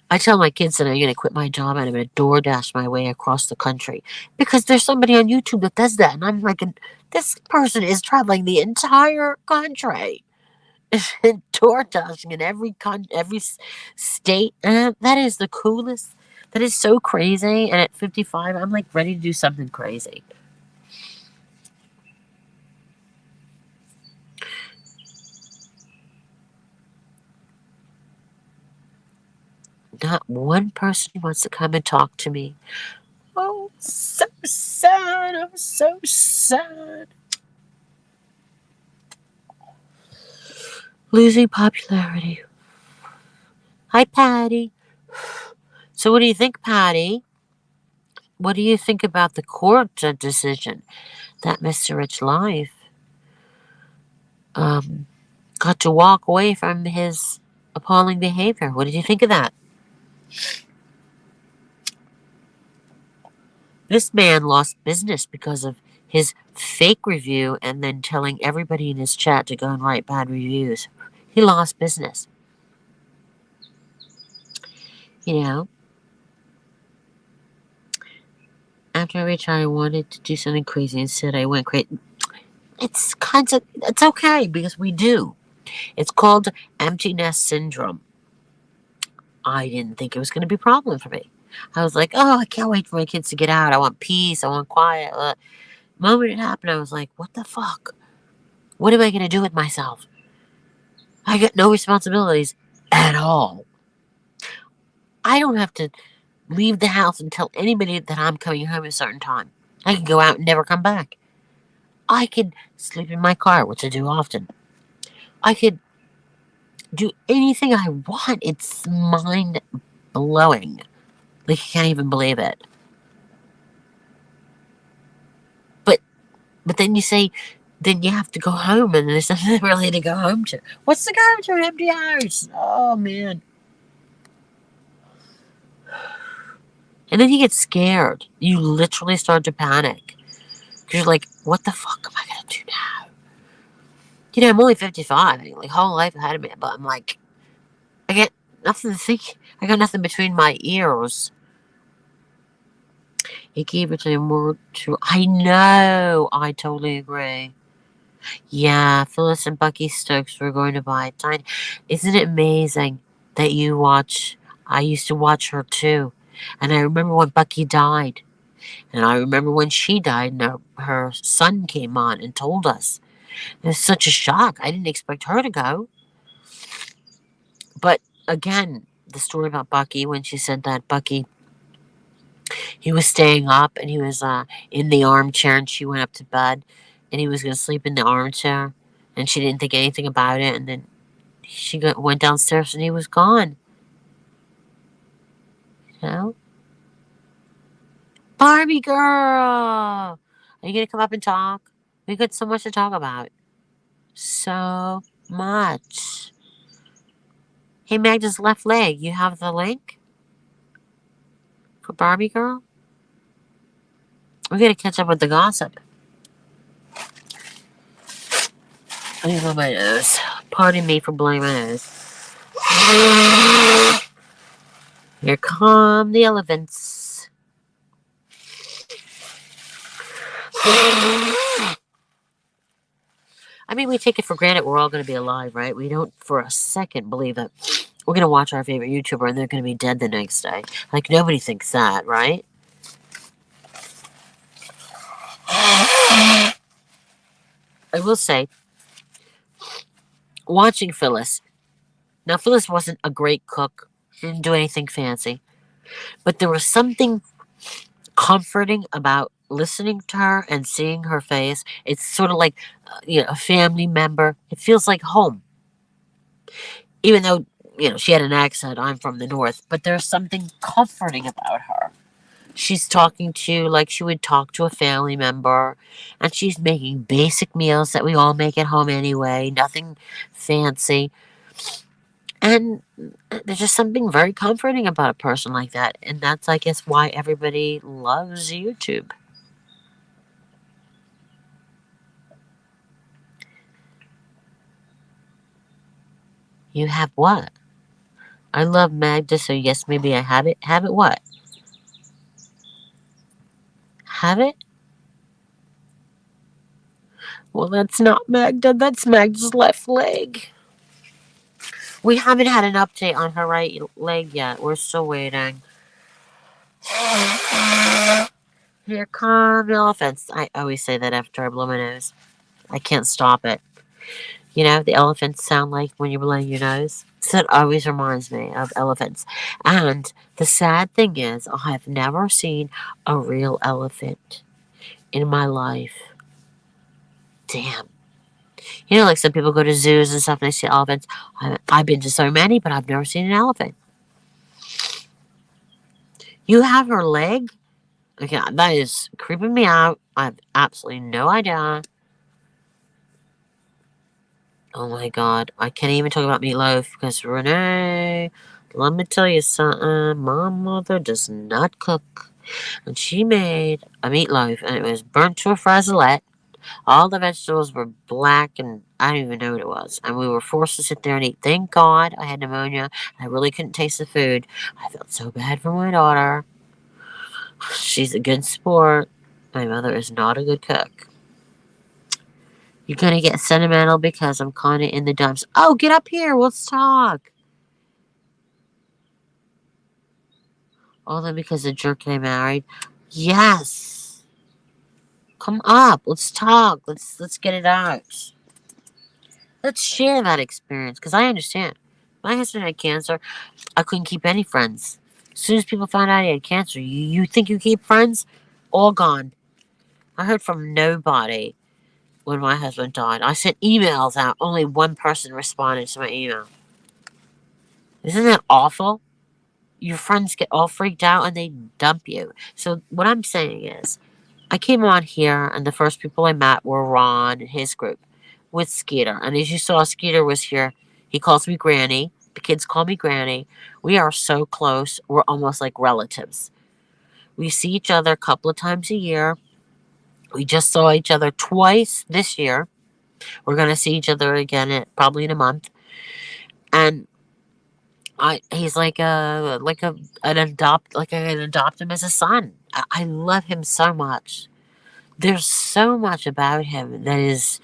I tell my kids that I'm going to quit my job and I'm going to DoorDash my way across the country because there's somebody on YouTube that does that. And I'm like, this person is traveling the entire country and DoorDashing in every state. And that is the coolest. That is so crazy. And at 55, I'm like ready to do something crazy. Not one person wants to come and talk to me. Oh, so sad. I'm so sad. Losing popularity. Hi, Patty. So, what do you think, Patty? What do you think about the court decision that Mr. Rich Life um, got to walk away from his appalling behavior? What did you think of that? This man lost business because of his fake review and then telling everybody in his chat to go and write bad reviews. He lost business. You know, after I retired, I wanted to do something crazy. Instead, I went crazy. It's okay because we do. It's called empty nest syndrome. I didn't think it was going to be a problem for me. I was like, oh, I can't wait for my kids to get out. I want peace. I want quiet. The moment it happened, I was like, what the fuck? What am I going to do with myself? I got no responsibilities at all. I don't have to leave the house and tell anybody that I'm coming home at a certain time. I can go out and never come back. I could sleep in my car, which I do often. I could do anything I want. It's mind blowing. Like, I can't even believe it. But then you say, then you have to go home, and there's nothing really to go home to. What's to go home to an empty house? Oh, man. And then you get scared. You literally start to panic. Because you're like, what the fuck am I going to do now? You know, I'm only 55. I mean, like, whole life ahead of me. But I'm like, I get nothing to think. I got nothing between my ears. He gave it to him more to. I know. I totally agree. Yeah, Phyllis and Bucky Stokes were going to buy tiny. Isn't it amazing that you watch? I used to watch her too. And I remember when Bucky died. And I remember when she died and her son came on and told us. It was such a shock. I didn't expect her to go. But again, the story about Bucky, when she said that Bucky, he was staying up and he was in the armchair and she went up to bed and he was going to sleep in the armchair and she didn't think anything about it. And then went downstairs and he was gone. You know? Barbie girl! Are you going to come up and talk? We got so much to talk about. So much. Hey, Magda's left leg. You have the link for Barbie girl? We got to catch up with the gossip. Let me blow my nose. Pardon me for blowing my nose. Here come the elephants. I mean, we take it for granted we're all going to be alive, right? We don't for a second believe that we're going to watch our favorite YouTuber and they're going to be dead the next day. Like, nobody thinks that, right? I will say, watching Phyllis. Now, Phyllis wasn't a great cook. She didn't do anything fancy. But there was something comforting about listening to her and seeing her face. It's sort of like, a family member. It feels like home. Even though, she had an accent, I'm from the north, but there's something comforting about her. She's talking to like she would talk to a family member, and she's making basic meals that we all make at home anyway, nothing fancy. And there's just something very comforting about a person like that, and that's, I guess, why everybody loves YouTube. You have what? I love Magda, so yes, maybe I have it. Have it what? Have it? Well, that's not Magda. That's Magda's left leg. We haven't had an update on her right leg yet. We're still waiting. Here come the elephants. I always say that after I blow my nose. I can't stop it. The elephants sound like when you're blowing your nose. So it always reminds me of elephants. And the sad thing is, I have never seen a real elephant in my life. Damn. Like some people go to zoos and stuff and they see elephants. I've been to so many, but I've never seen an elephant. You have her leg? Okay, that is creeping me out. I have absolutely no idea. Oh my god, I can't even talk about meatloaf because Renee, let me tell you something. My mother does not cook. And she made a meatloaf and it was burnt to a frazzolette. All the vegetables were black and I don't even know what it was. And we were forced to sit there and eat. Thank God I had pneumonia. I really couldn't taste the food. I felt so bad for my daughter. She's a good sport. My mother is not a good cook. You're gonna get sentimental because I'm kinda in the dumps. Oh, get up here, let's talk. Only because the jerk I married. Yes. Come up, let's talk. Let's get it out. Let's share that experience, because I understand. My husband had cancer. I couldn't keep any friends. As soon as people found out he had cancer, you think you keep friends? All gone. I heard from nobody when my husband died. I sent emails out. Only one person responded to my email. Isn't that awful? Your friends get all freaked out and they dump you. So what I'm saying is, I came on here and the first people I met were Ron and his group with Skeeter. And as you saw, Skeeter was here. He calls me Granny. The kids call me Granny. We are so close. We're almost like relatives. We see each other a couple of times a year. We just saw each other twice this year. We're going to see each other again probably in a month. And he's like an adopt him as a son. I love him so much. There's so much about him that is,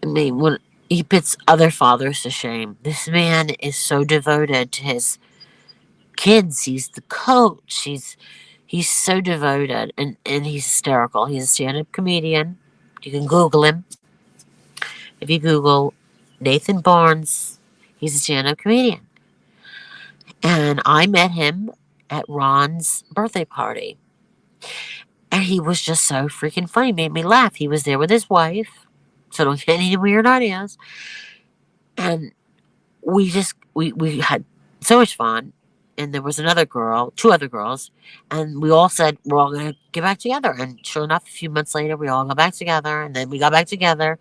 I mean, when he puts other fathers to shame. This man is so devoted to his kids. He's the coach. He's so devoted and he's hysterical. He's a stand-up comedian. You can Google him. If you Google Nathan Barnes, He's a stand-up comedian. And I met him at Ron's birthday party. And he was just so freaking funny, made me laugh. He was there with his wife, so don't get any weird ideas. And we had so much fun. And there was another girl, two other girls, and we all said we're all gonna get back together. And sure enough, a few months later, we all got back together, and then we got back together,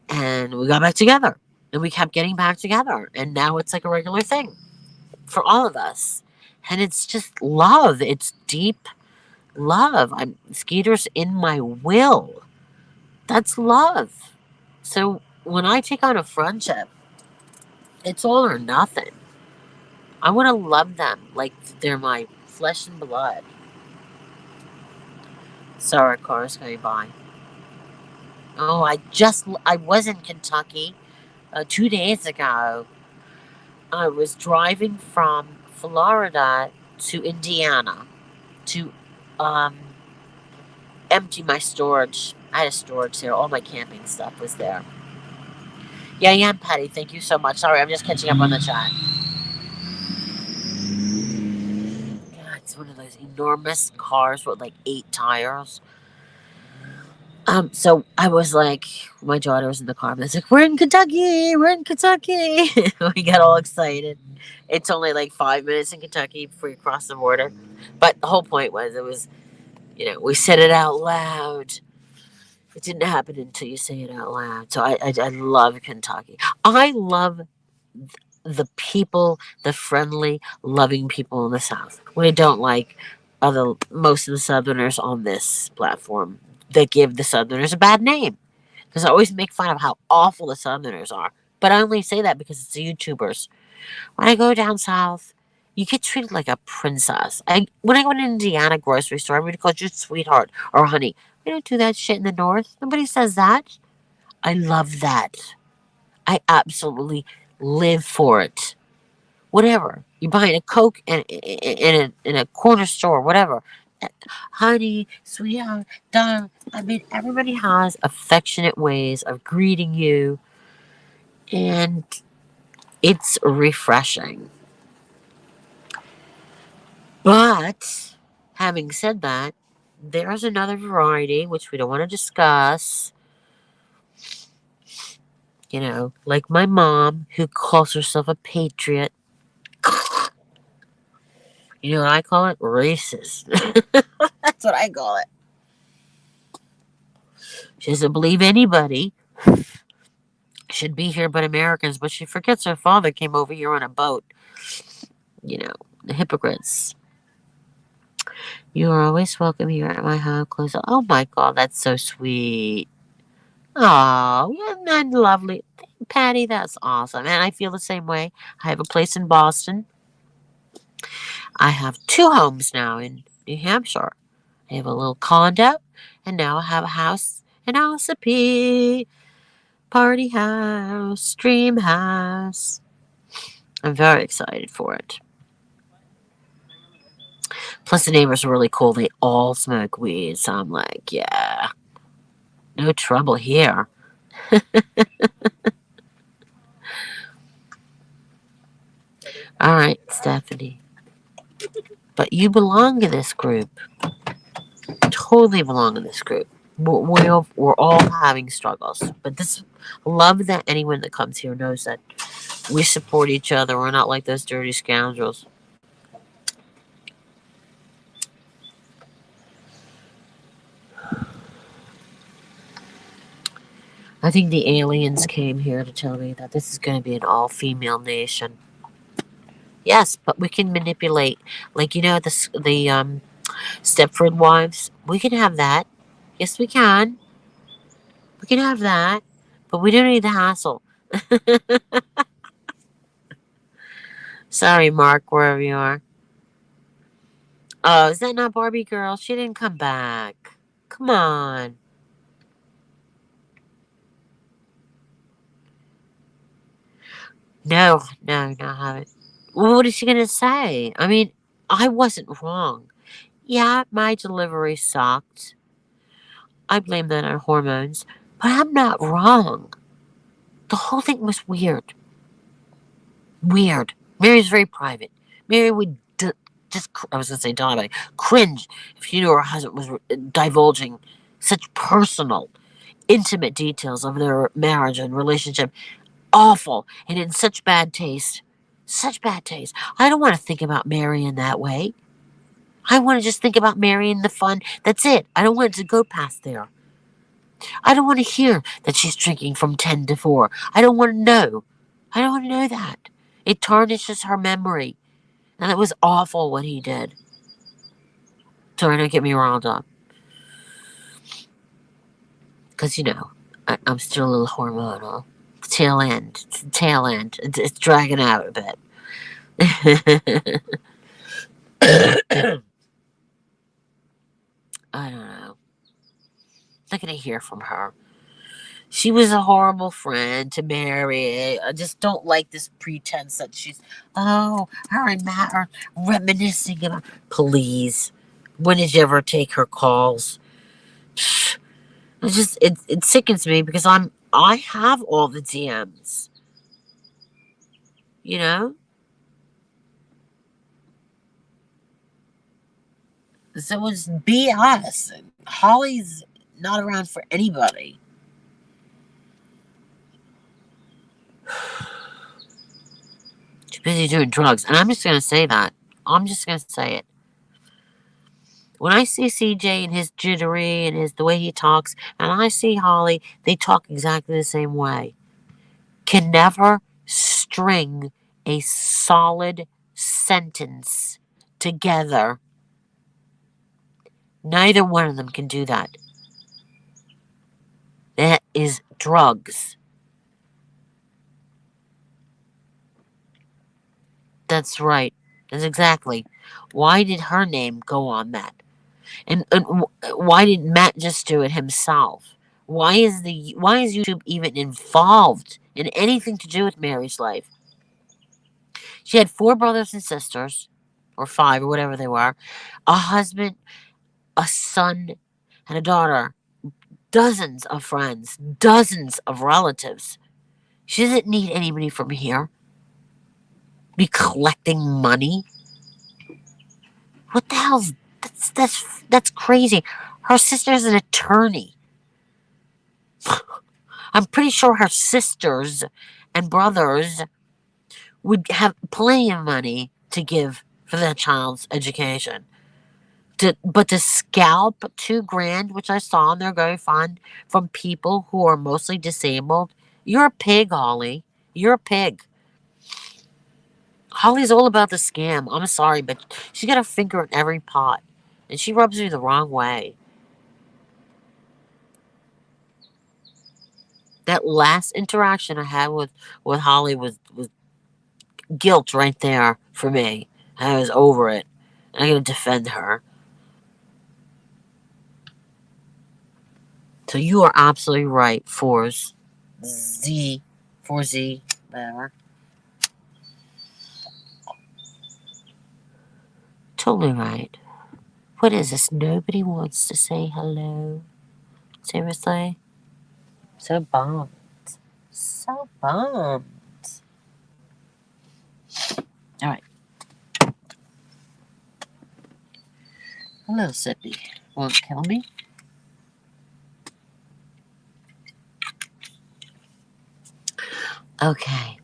and we got back together, and we kept getting back together, and now it's like a regular thing for all of us, and it's just love. It's deep love. I'm Skeeter's in my will. That's love. So when I take on a friendship, it's all or nothing. I want to love them like they're my flesh and blood. Sorry, cars going by. Oh, I was in Kentucky 2 days ago. I was driving from Florida to Indiana to um, empty my storage. I had a storage there. All my camping stuff was there. Yeah, yeah, Patty. Thank you so much. Sorry, I'm just catching up on the chat. God, it's one of those enormous cars with like 8 tires. So I was like, my daughter was in the car, and I was like, "We're in Kentucky, we're in Kentucky." We got all excited. It's only like 5 minutes in Kentucky before you cross the border. But the whole point was, we said it out loud. It didn't happen until you say it out loud. So I love Kentucky. I love the people, the friendly, loving people in the South. What I don't like are most of the Southerners on this platform that give the Southerners a bad name. Because I always make fun of how awful the Southerners are. But I only say that because it's the YouTubers. When I go down south, you get treated like a princess. When I go to an Indiana grocery store, everybody calls you sweetheart or honey. We don't do that shit in the North. Nobody says that. I love that. I absolutely live for it. Whatever. You're buying a Coke in a corner store, whatever. Honey, sweetheart, darling. I mean, everybody has affectionate ways of greeting you, and it's refreshing. But having said that, there's another variety which we don't want to discuss. Like my mom, who calls herself a patriot. You know what I call it? Racist. That's what I call it. She doesn't believe anybody should be here but Americans, but she forgets her father came over here on a boat. The hypocrites. You are always welcome here at my home. Close. Oh my God, that's so sweet. Oh, isn't that lovely? Patty, that's awesome. And I feel the same way. I have a place in Boston. I have 2 homes now in New Hampshire. I have a little condo, and now I have a house in Ossipee. Party house, dream house. I'm very excited for it. Plus, the neighbors are really cool. They all smoke weed, so I'm like, yeah, no trouble here. All right, Stephanie. But you belong in this group. Totally belong in this group. We're all having struggles. But love that anyone that comes here knows that we support each other. We're not like those dirty scoundrels. I think the aliens came here to tell me that this is going to be an all-female nation. Yes, but we can manipulate. Like, the Stepford Wives. We can have that. Yes, we can. We can have that. But we don't need the hassle. Sorry, Mark, wherever you are. Oh, is that not Barbie Girl? She didn't come back. Come on. No, no, no, I haven't. What is she going to say? I mean, I wasn't wrong. Yeah, my delivery sucked. I blame that on hormones. But I'm not wrong. The whole thing was weird. Weird. Mary's very private. Mary would just, I was going to say die, but cringe if she knew her husband was divulging such personal, intimate details of their marriage and relationship. Awful. And in such bad taste. Such bad taste. I don't want to think about Mary in that way. I want to just think about Mary and the fun. That's it. I don't want it to go past there. I don't want to hear that she's drinking from 10 to 4. I don't want to know. I don't want to know that. It tarnishes her memory. And it was awful what he did. Sorry, don't get me riled up. Because, I'm still a little hormonal. Tail end. It's the tail end. It's dragging out a bit. I don't know. Not going to hear from her. She was a horrible friend to Mary. I just don't like this pretense that she's, her and Matt are reminiscing about. Please. When did you ever take her calls? It sickens me because I have all the DMs. You know? So it's BS. Holly's not around for anybody. Too busy doing drugs. And I'm just going to say that. I'm just going to say it. When I see CJ and his jittery and the way he talks, and I see Holly, they talk exactly the same way. Can never string a solid sentence together. Neither one of them can do that. That is drugs. That's right. That's exactly. Why did her name go on that? And why didn't Matt just do it himself? Why is YouTube even involved in anything to do with Mary's life? She had 4 brothers and sisters, or 5, or whatever they were, a husband, a son, and a daughter, dozens of friends, dozens of relatives. She doesn't need anybody from here. Be collecting money. What the hell's that's crazy. Her sister's an attorney. I'm pretty sure her sisters and brothers would have plenty of money to give for their child's education. But to scalp $2,000, which I saw on their GoFund, from people who are mostly disabled, you're a pig, Holly. You're a pig. Holly's all about the scam. I'm sorry, but she's got her finger in every pot. And she rubs me the wrong way. That last interaction I had with Holly was guilt right there for me. I was over it. I'm going to defend her. So you are absolutely right, 4Z, whatever. Totally right. What is this? Nobody wants to say hello. Seriously? So bummed. So bummed. Alright. Hello, Sydney. Won't kill me? Okay.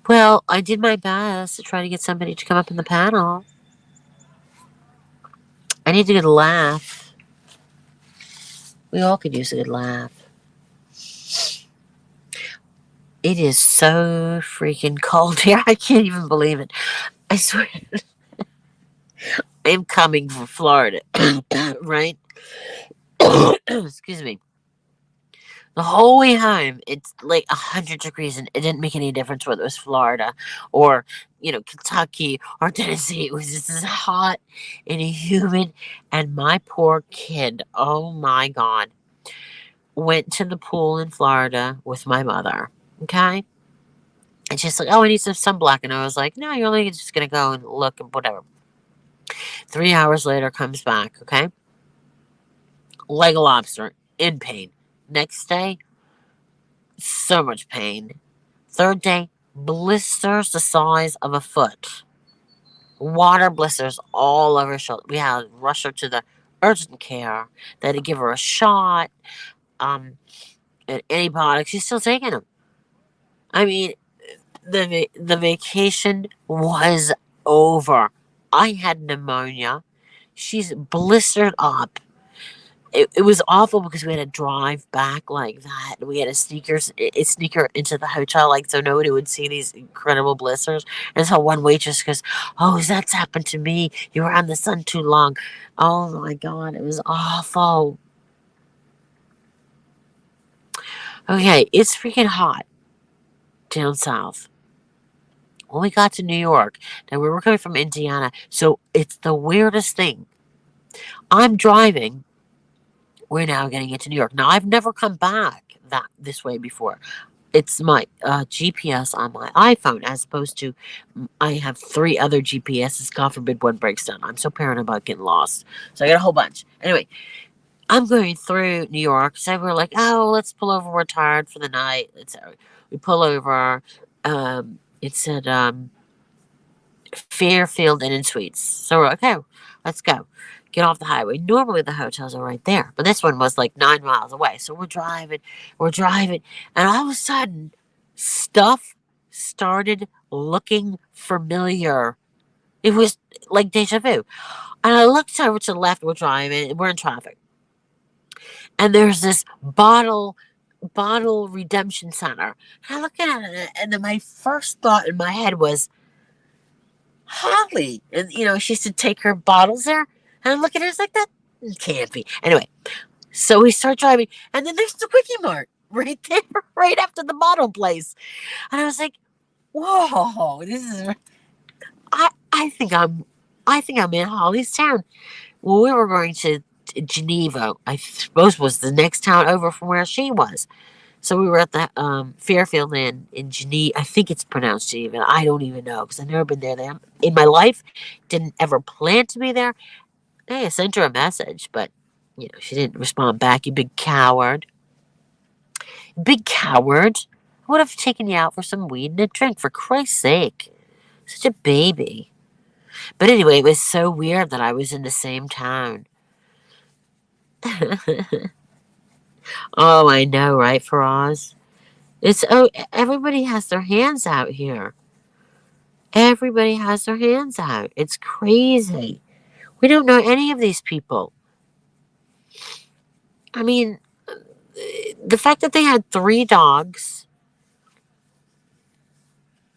Well, I did my best to try to get somebody to come up in the panel. I need a good laugh. We all could use a good laugh. It is so freaking cold here. I can't even believe it. I swear. I'm coming from Florida, right? Excuse me. The whole way home, it's like 100 degrees, and it didn't make any difference whether it was Florida or, Kentucky or Tennessee. It was just as hot and humid. And my poor kid, oh my God, went to the pool in Florida with my mother. Okay? And she's like, oh, I need some sunblock. And I was like, no, you're only just going to go and look and whatever. 3 hours later, comes back. Okay? Leg of lobster, in pain. Next day, So much pain. Third day, blisters the size of a foot. Water blisters all over her shoulder. We had to rush her to the urgent care. They had to give her a shot, um, and antibiotics. She's still taking them. I mean, the vacation was over. I had pneumonia. She's blistered up. It was awful because we had to drive back like that. We had to sneaker into the hotel like so nobody would see these incredible blisters. And so one waitress goes, "Oh, that's happened to me. You were on the sun too long." Oh my god, it was awful. Okay, it's freaking hot down south. When we got to New York, now we were coming from Indiana, so it's the weirdest thing. I'm driving. We're now getting into New York. Now I've never come back that this way before. It's my GPS on my iPhone as opposed to I have 3 other GPSs. God forbid one breaks down. I'm so paranoid about getting lost. So I got a whole bunch. Anyway, I'm going through New York. So we're like, oh, let's pull over. We're tired for the night. We pull over. It said Fairfield Inn and Suites. So we're like, okay, let's go. Get off the highway. Normally the hotels are right there, but this one was like 9 miles away. So we're driving, and all of a sudden, stuff started looking familiar. It was like deja vu. And I looked over to the left. We're driving. We're in traffic, and there's this bottle redemption center. And I look at it, and then my first thought in my head was, Holly. And, she used to take her bottles there. And I look at her, it's like, that can't be. Anyway, so we start driving. And then there's the Quickie Mart right there, right after the bottle place. And I was like, whoa, this is. I think I'm in Holly's town. Well, we were going to Geneva, I suppose was the next town over from where she was. So we were at the Fairfield Inn in Geneva. I think it's pronounced Geneva. I don't even know because I've never been there in my life. Didn't ever plan to be there. Hey, I sent her a message, but she didn't respond back. You big coward. Big coward. I would have taken you out for some weed and a drink, for Christ's sake. Such a baby. But anyway, it was so weird that I was in the same town. Oh, I know, right, Faraz? Everybody has their hands out here. Everybody has their hands out. It's crazy. We don't know any of these people. I mean, the fact that they had 3 dogs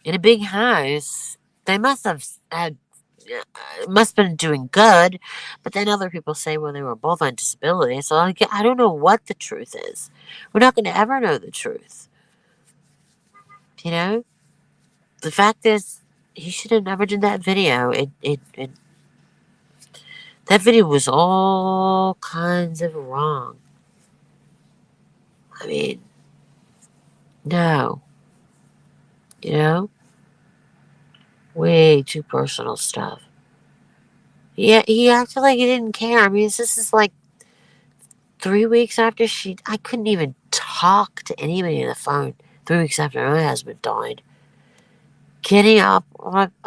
in a big house, they must have been doing good. But then other people say, well, they were both on disability. So I don't know what the truth is. We're not going to ever know the truth. The fact is, he should have never done that video. That video was all kinds of wrong. I mean, no. Way too personal stuff. Yeah, he acted like he didn't care. I mean, this is like 3 weeks after I couldn't even talk to anybody on the phone 3 weeks after my husband died. Getting up,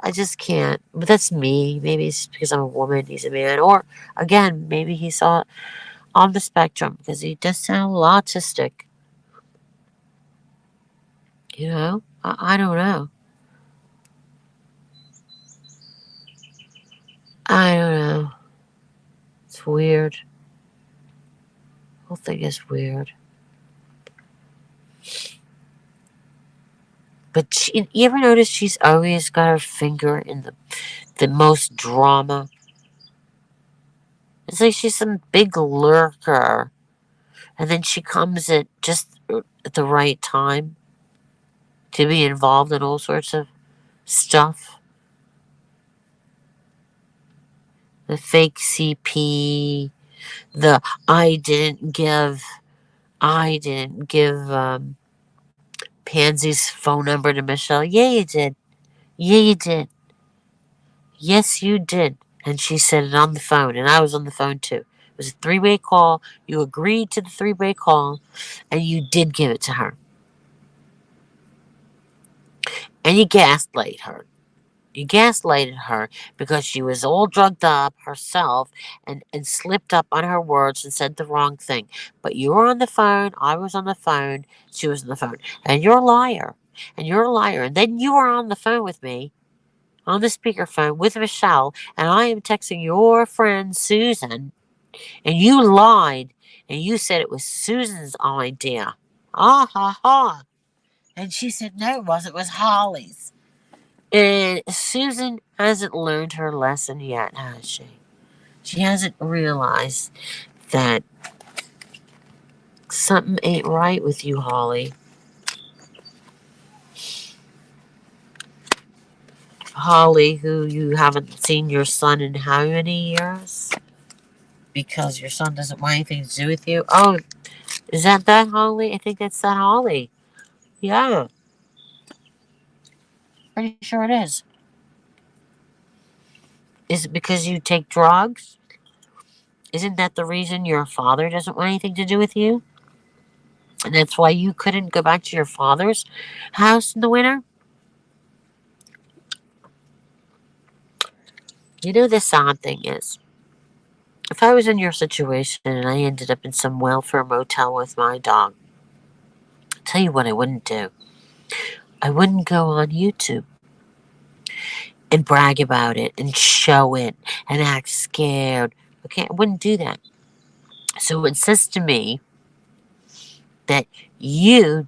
I just can't. But that's me. Maybe it's because I'm a woman, he's a man. Or, again, maybe he saw it on the spectrum because he does sound a little autistic. I don't know. I don't know. It's weird. The whole thing is weird. But you ever notice she's always got her finger in the most drama? It's like she's some big lurker. And then she comes at just at the right time to be involved in all sorts of stuff. The fake CP, the I didn't give Pansy's phone number to Michelle. Yeah, you did. Yeah, you did. Yes, you did. And she said it on the phone, and I was on the phone too. It was a 3-way call. You agreed to the 3-way call, and you did give it to her. and you gaslight her. You gaslighted her because she was all drugged up herself and slipped up on her words and said the wrong thing. But you were on the phone, I was on the phone, she was on the phone. And you're a liar. And you're a liar. And then you were on the phone with me, on the speakerphone with Michelle, and I am texting your friend Susan, and you lied, and you said it was Susan's idea. Ah ha ha. And she said, no, it was Holly's. And Susan hasn't learned her lesson yet, has she? She hasn't realized that something ain't right with you, Holly. Holly, who you haven't seen your son in how many years? Because your son doesn't want anything to do with you. Oh, is that Holly? I think that's that Holly. Yeah, pretty sure it is. Is it because you take drugs? Isn't that the reason your father doesn't want anything to do with you? And that's why you couldn't go back to your father's house in the winter? You know, the sad thing is, if I was in your situation and I ended up in some welfare motel with my dog, I'll tell you what I wouldn't do. I wouldn't go on YouTube and brag about it and show it and act scared. Okay, I wouldn't do that. So it says to me that you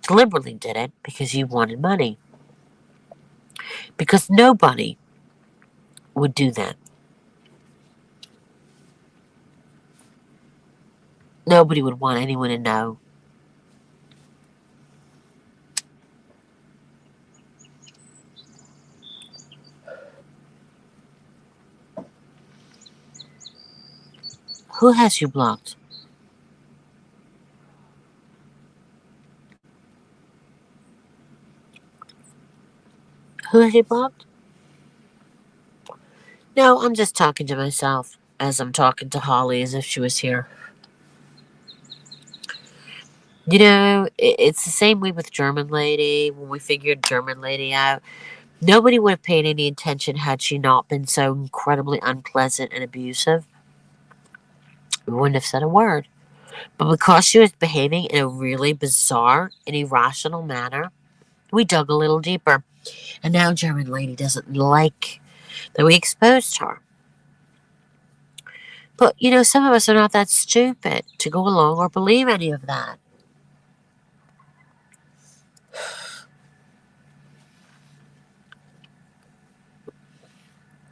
deliberately did it because you wanted money. Because nobody would do that. Nobody would want anyone to know. Who has you blocked? Who has you blocked? No, I'm just talking to myself as I'm talking to Holly as if she was here. You know, it's the same way with German Lady. When we figured German Lady out, nobody would have paid any attention had she not been so incredibly unpleasant and abusive. We wouldn't have said a word. But because she was behaving in a really bizarre and irrational manner, we dug a little deeper. And now German Lady doesn't like that we exposed her. But, you know, some of us are not that stupid to go along or believe any of that.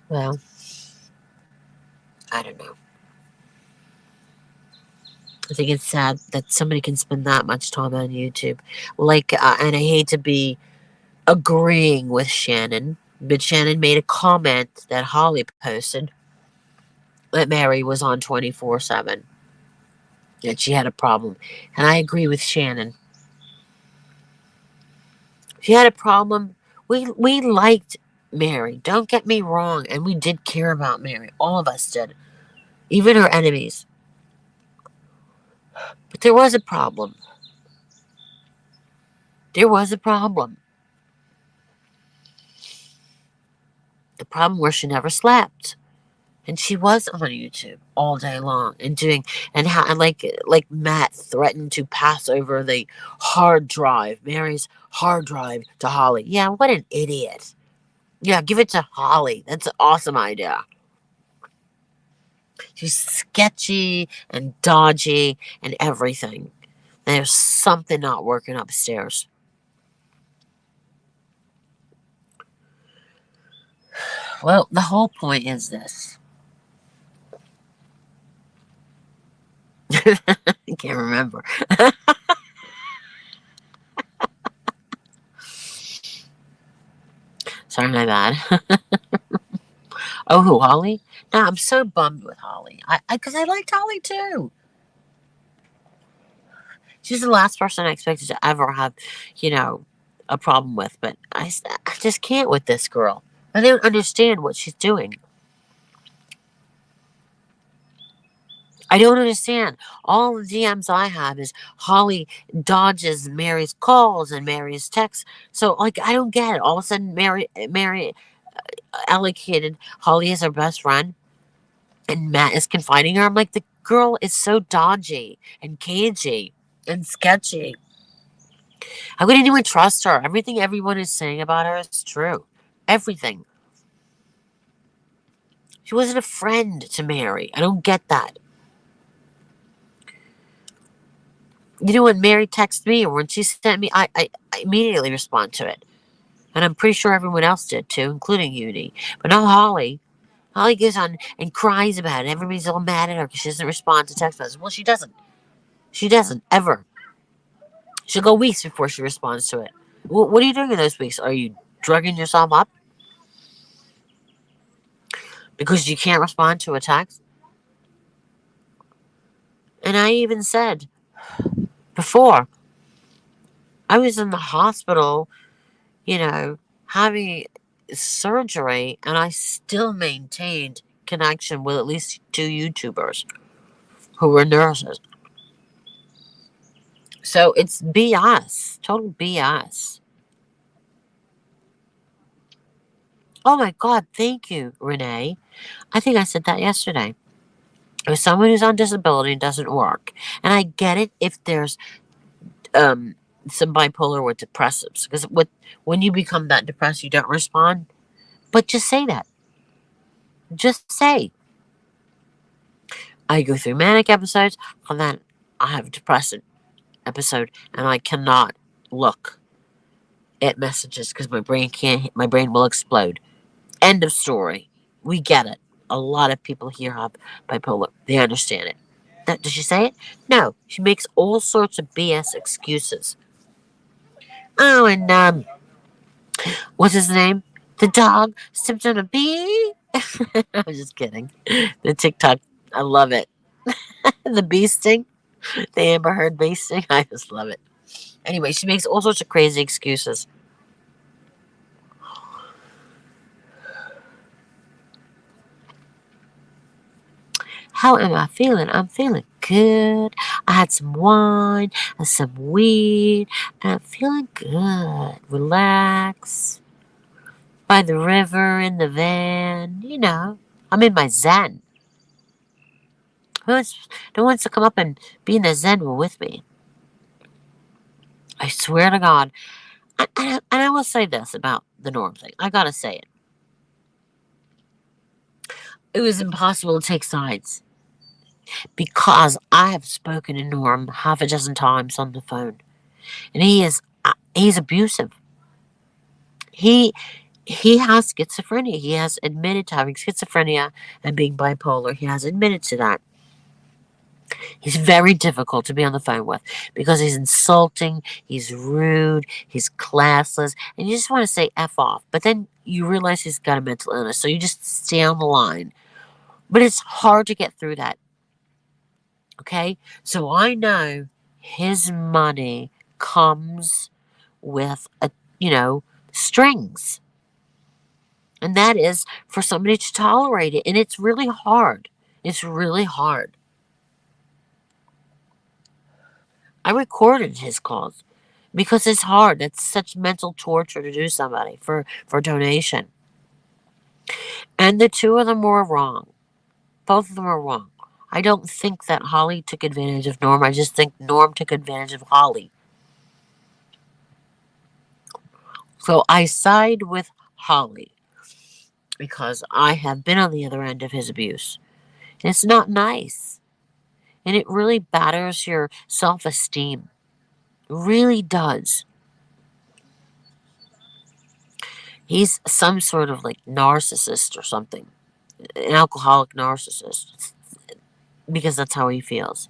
Well, I don't know. I think it's sad that somebody can spend that much time on YouTube. And I hate to be agreeing with Shannon, but Shannon made a comment that Holly posted that Mary was on 24/7, that she had a problem. And I agree with Shannon. She had a problem. We liked Mary. Don't get me wrong, and we did care about Mary. All of us did, even her enemies. But there was a problem. There was a problem. The problem where she never slept, and she was on YouTube all day long and doing and like Matt threatened to pass over the hard drive, Mary's hard drive to Holly. Yeah, what an idiot. Yeah, give it to Holly. That's an awesome idea. She's sketchy and dodgy and everything. There's something not working upstairs. Well, the whole point is this. I can't remember. Sorry, my bad. Oh, who, Holly? No, I'm so bummed with Holly. Because I liked Holly too. She's the last person I expected to ever have, you know, a problem with. But I just can't with this girl. I don't understand what she's doing. I don't understand. All the DMs I have is Holly dodges Mary's calls and Mary's texts. So like I don't get it. All of a sudden Mary allocated Holly as her best friend and Matt is confiding her. I'm like, the girl is so dodgy and cagey and sketchy. I wouldn't even trust her. Everything everyone is saying about her is true. Everything. She wasn't a friend to Mary. I don't get that. You know, when Mary texted me or when she sent me, I immediately respond to it. And I'm pretty sure everyone else did too, including Uni. But not Holly. Holly goes on and cries about it. Everybody's all mad at her because she doesn't respond to text messages. Well, she doesn't. She doesn't, ever. She'll go weeks before she responds to it. What are you doing in those weeks? Are you drugging yourself up because you can't respond to a text? And I even said before, I was in the hospital, you know, having surgery, and I still maintained connection with at least two YouTubers who were nurses. So it's BS, total BS. Oh my God, thank you, Renee. I think I said that yesterday. If someone who's on disability doesn't work, and I get it if there's um, some bipolar with depressives, because when you become that depressed, you don't respond. But just say that. Just say, I go through manic episodes, and then I have a depressive episode, and I cannot look at messages because my brain can't. My brain will explode. End of story. We get it. A lot of people here have bipolar. They understand it. Does she say it? No. She makes all sorts of BS excuses. Oh, and what's his name? The dog stepped on a bee. I'm just kidding. The TikTok, I love it. The bee sting, the Amber Heard bee sting. I just love it. Anyway, she makes all sorts of crazy excuses. How am I feeling? I'm feeling good. I had some wine and some weed, and I'm feeling good. Relax. By the river, in the van, I'm in my zen. Who wants to come up and be in the zen with me? I swear to God. And I will say this about the Norm thing. I gotta say it. It was impossible to take sides because I have spoken to Norm half a dozen times on the phone, and he's abusive. He he has schizophrenia. He has admitted to having schizophrenia and being bipolar. He has admitted to that. He's very difficult to be on the phone with because he's insulting, he's rude, he's classless, and you just want to say F off. But then you realize he's got a mental illness, so you just stay on the line. But it's hard to get through that. Okay? So I know his money comes with strings. And that is for somebody to tolerate it. And it's really hard. It's really hard. I recorded his calls because it's hard. It's such mental torture to do somebody for donation. And the two of them were wrong. Both of them are wrong. I don't think that Holly took advantage of Norm. I just think Norm took advantage of Holly. So I side with Holly because I have been on the other end of his abuse. And it's not nice. And it really batters your self esteem. Really does. He's some sort of like narcissist or something, an alcoholic narcissist, because that's how he feels.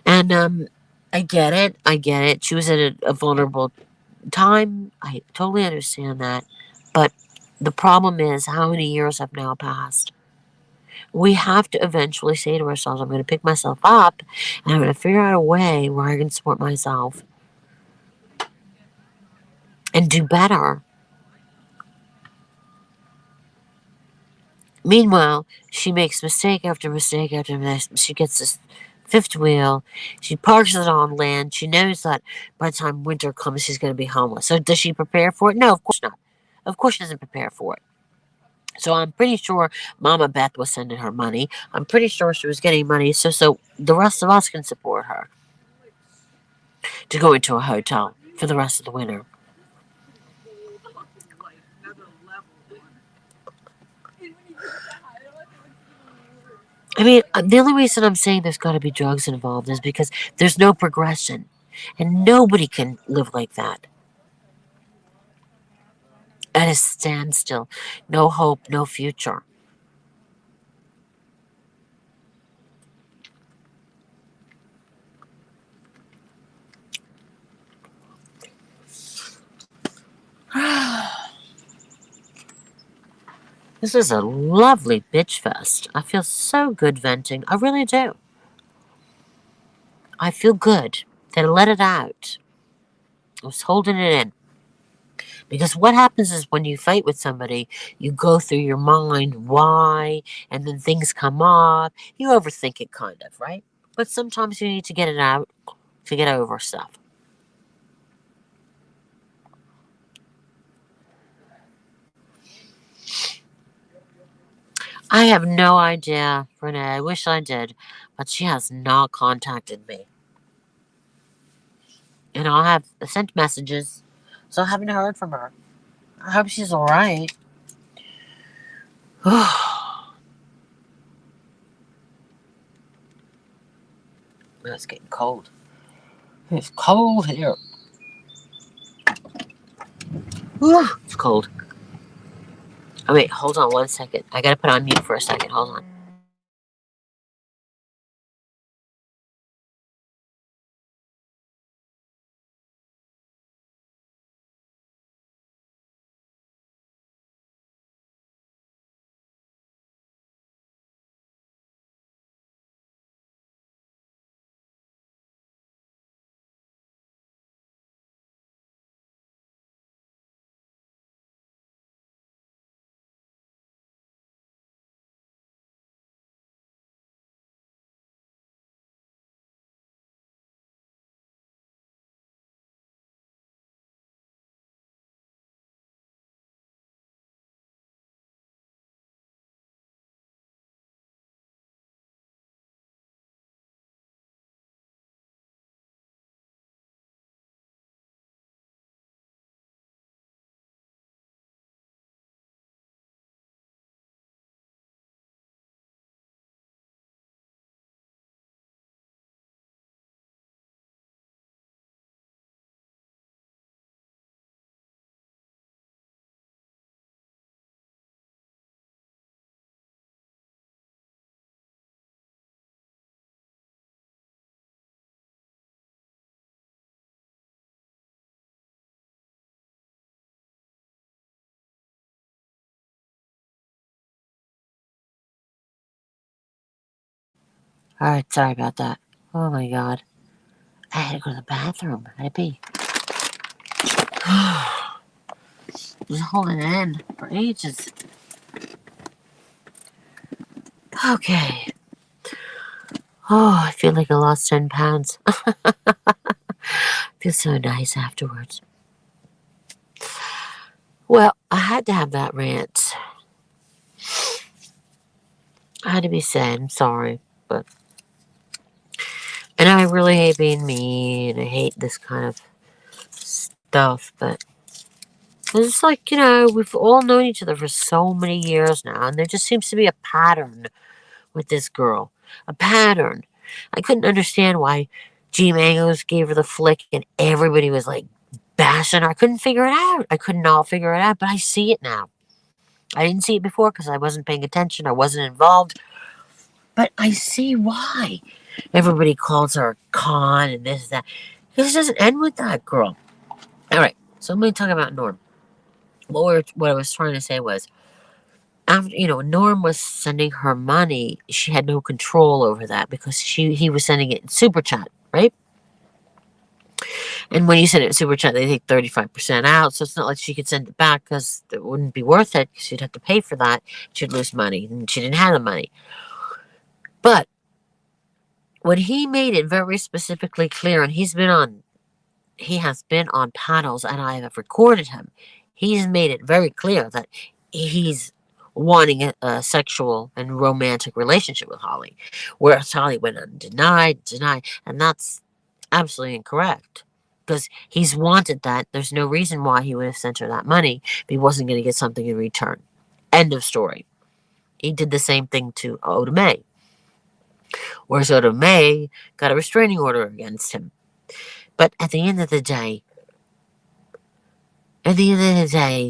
And I get it. I get it. She was at a vulnerable time. I totally understand that. But the problem is, how many years have now passed? We have to eventually say to ourselves, I'm going to pick myself up and I'm going to figure out a way where I can support myself and do better. Meanwhile, she makes mistake after mistake after mistake. She gets this fifth wheel. She parks it on land. She knows that by the time winter comes, she's going to be homeless. So does she prepare for it? No, of course not. Of course she doesn't prepare for it. So I'm pretty sure Mama Beth was sending her money. I'm pretty sure she was getting money so the rest of us can support her to go into a hotel for the rest of the winter. I mean, the only reason I'm saying there's got to be drugs involved is because there's no progression. And nobody can live like that. At a standstill. No hope, no future. This is a lovely bitch fest. I feel so good venting. I really do. I feel good that I let it out. I was holding it in. Because what happens is when you fight with somebody, you go through your mind why, and then things come up. You overthink it, kind of, right? But sometimes you need to get it out to get over stuff. I have no idea, Renee. I wish I did, but she has not contacted me. And I have sent messages, so I haven't heard from her. I hope she's all right. It's getting cold. It's cold here. It's cold. Oh, wait, hold on 1 second. I gotta put on mute for a second. Hold on. All right, sorry about that. Oh my god. I had to go to the bathroom. I had to pee. Just holding it in for ages. Okay. Oh, I feel like I lost 10 pounds. Feels so nice afterwards. Well, I had to have that rant. I had to be sad. I'm sorry. But and I really hate being mean. I hate this kind of stuff, but it's like, we've all known each other for so many years now, and there just seems to be a pattern with this girl. A pattern. I couldn't understand why G Mangos gave her the flick and everybody was like bashing her. I couldn't figure it out. I could not figure it out, but I see it now. I didn't see it before because I wasn't paying attention. I wasn't involved. But I see why everybody calls her a con and that. This doesn't end with that girl. All right, so I'm going to talk about Norm. What I was trying to say was, after Norm was sending her money, she had no control over that because he was sending it in super chat, right? And when you send it super chat, they take 35% out. So it's not like she could send it back because it wouldn't be worth it because she'd have to pay for that. She'd lose money and she didn't have the money. But when he made it very specifically clear, and he has been on panels and I have recorded him, he's made it very clear that he's wanting a sexual and romantic relationship with Holly. Whereas Holly went on denied, and that's absolutely incorrect. Because he's wanted that. There's no reason why he would have sent her that money if he wasn't going to get something in return. End of story. He did the same thing to Oda Mae. Whereas Oda Mae got a restraining order against him. But at the end of the day,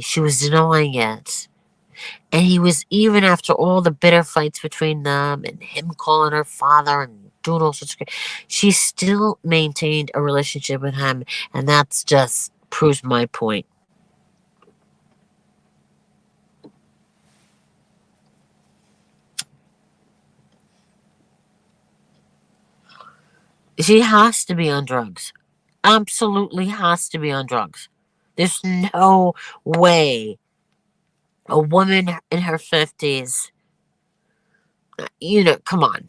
she was denying it. And he was, even after all the bitter fights between them and him calling her father and doing all sorts of, she still maintained a relationship with him. And that's just proves my point. She has to be on drugs. Absolutely has to be on drugs. There's no way a woman in her 50s, come on.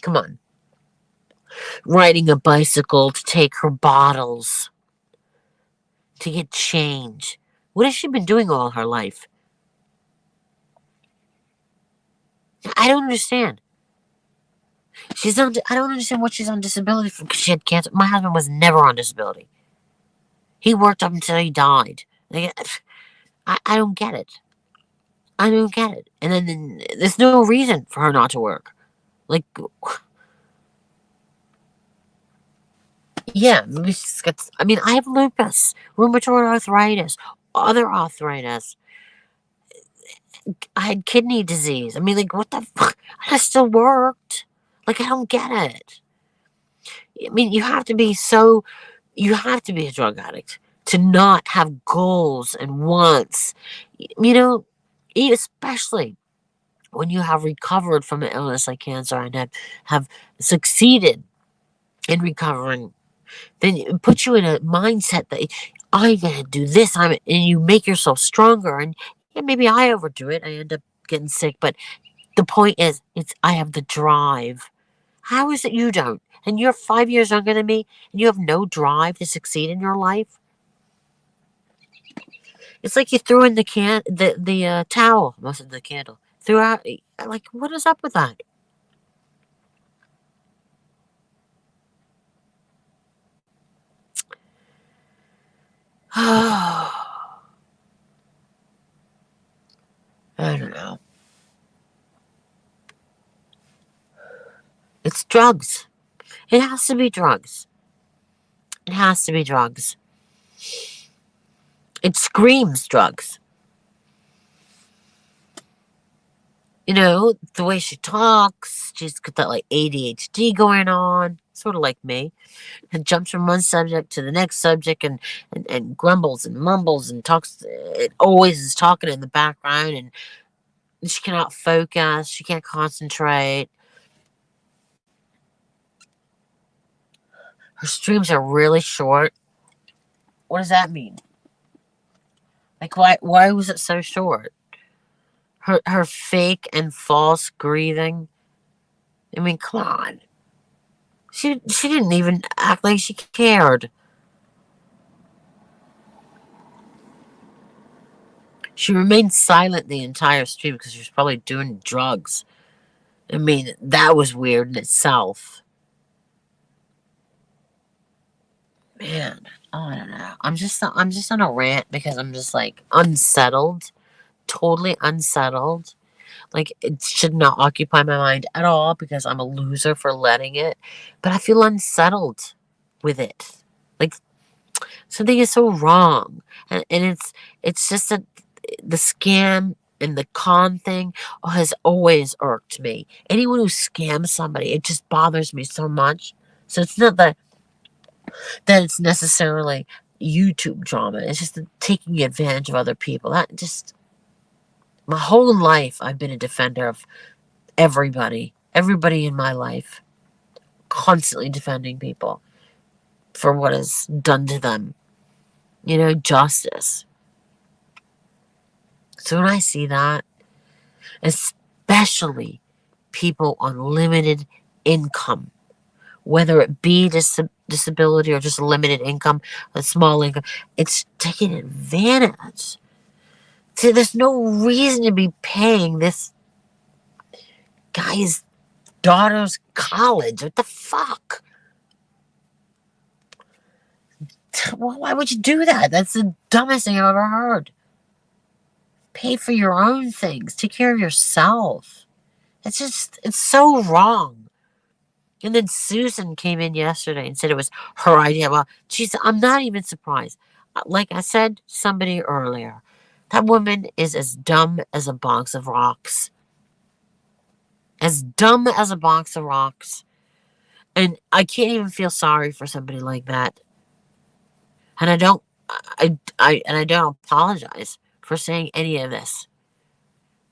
Come on. Riding a bicycle to take her bottles, to get change. What has she been doing all her life? I don't understand. I don't understand what she's on disability for because she had cancer. My husband was never on disability. He worked up until he died. I don't get it. I don't get it. And then there's no reason for her not to work. Like, yeah, maybe she's got. I mean, I have lupus, rheumatoid arthritis, other arthritis. I had kidney disease. I mean, like, what the fuck? I still worked. Like, I don't get it. I mean, you have to be a drug addict to not have goals and wants. Especially when you have recovered from an illness like cancer and have succeeded in recovering, then it puts you in a mindset that I'm going to do this. And you make yourself stronger. And yeah, maybe I overdo it. I end up getting sick. But the point is, I have the drive. How is it you don't? And you're 5 years younger than me, and you have no drive to succeed in your life? It's like you threw in the towel, most of the candle. Threw out, like, what is up with that? I don't know. It's drugs. It has to be drugs. It has to be drugs. It screams drugs. The way she talks, she's got that like ADHD going on, sort of like me. And jumps from one subject to the next subject and grumbles and mumbles and talks. It always is talking in the background, and she cannot focus. She can't concentrate. Her streams are really short. What does that mean? Like, why was it so short? Her fake and false grieving. I mean, come on. She didn't even act like she cared. She remained silent the entire stream because she was probably doing drugs. I mean, that was weird in itself. Man, I don't know. I'm just on a rant because I'm just like unsettled, totally unsettled. Like, it should not occupy my mind at all because I'm a loser for letting it. But I feel unsettled with it. Like, something is so wrong. And it's just that the scam and the con thing has always irked me. Anyone who scams somebody, it just bothers me so much. So it's not that it's necessarily YouTube drama. It's just taking advantage of other people. That just, my whole life, I've been a defender of everybody in my life, constantly defending people. for what is done to them. Justice. So when I see that, especially people on limited income, whether it be disability or just limited income, a small income, it's taking advantage. See, there's no reason to be paying this guy's daughter's college. What the fuck? Why would you do that? That's the dumbest thing I've ever heard. Pay for your own things. Take care of yourself. It's so wrong. And then Susan came in yesterday and said it was her idea. Well, I'm not even surprised. Like I said to somebody earlier, that woman is as dumb as a box of rocks. As dumb as a box of rocks. And I can't even feel sorry for somebody like that. And I don't apologize for saying any of this.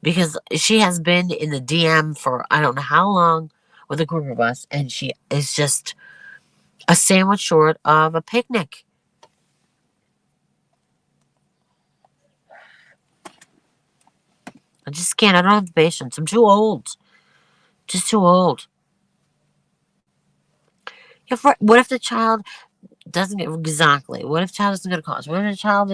Because she has been in the DM for I don't know how long with a group of us, and she is just a sandwich short of a picnic. I just can't. I don't have the patience. I'm too old. Just too old. What if the child doesn't get exactly? What if the child doesn't get a college? What if the child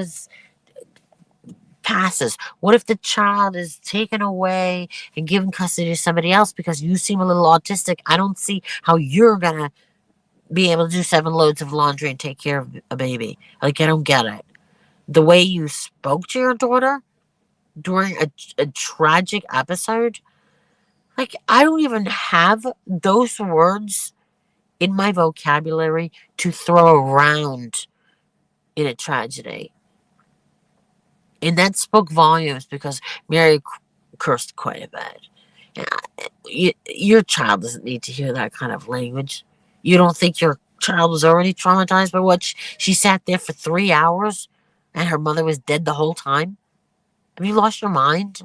passes? What if the child is taken away and given custody to somebody else because you seem a little autistic? I don't see how you're gonna be able to do 7 loads of laundry and take care of a baby. Like, I don't get it. The way you spoke to your daughter during a tragic episode, like, I don't even have those words in my vocabulary to throw around in a tragedy. And that spoke volumes because Mary cursed quite a bit. Your child doesn't need to hear that kind of language. You don't think your child was already traumatized by what she sat there for 3 hours and her mother was dead the whole time? Have you lost your mind?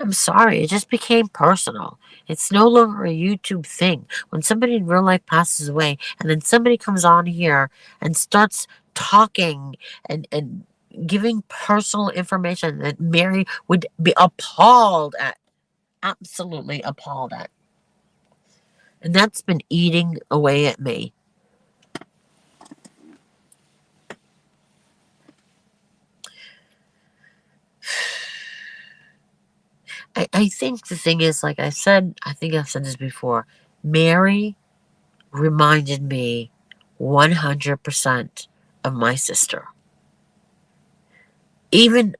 I'm sorry, it just became personal. It's no longer a YouTube thing. When somebody in real life passes away and then somebody comes on here and starts talking and giving personal information that Mary would be appalled at, absolutely appalled at. And that's been eating away at me. I think the thing is, like I said, I think I've said this before, Mary reminded me 100% of my sister. Even,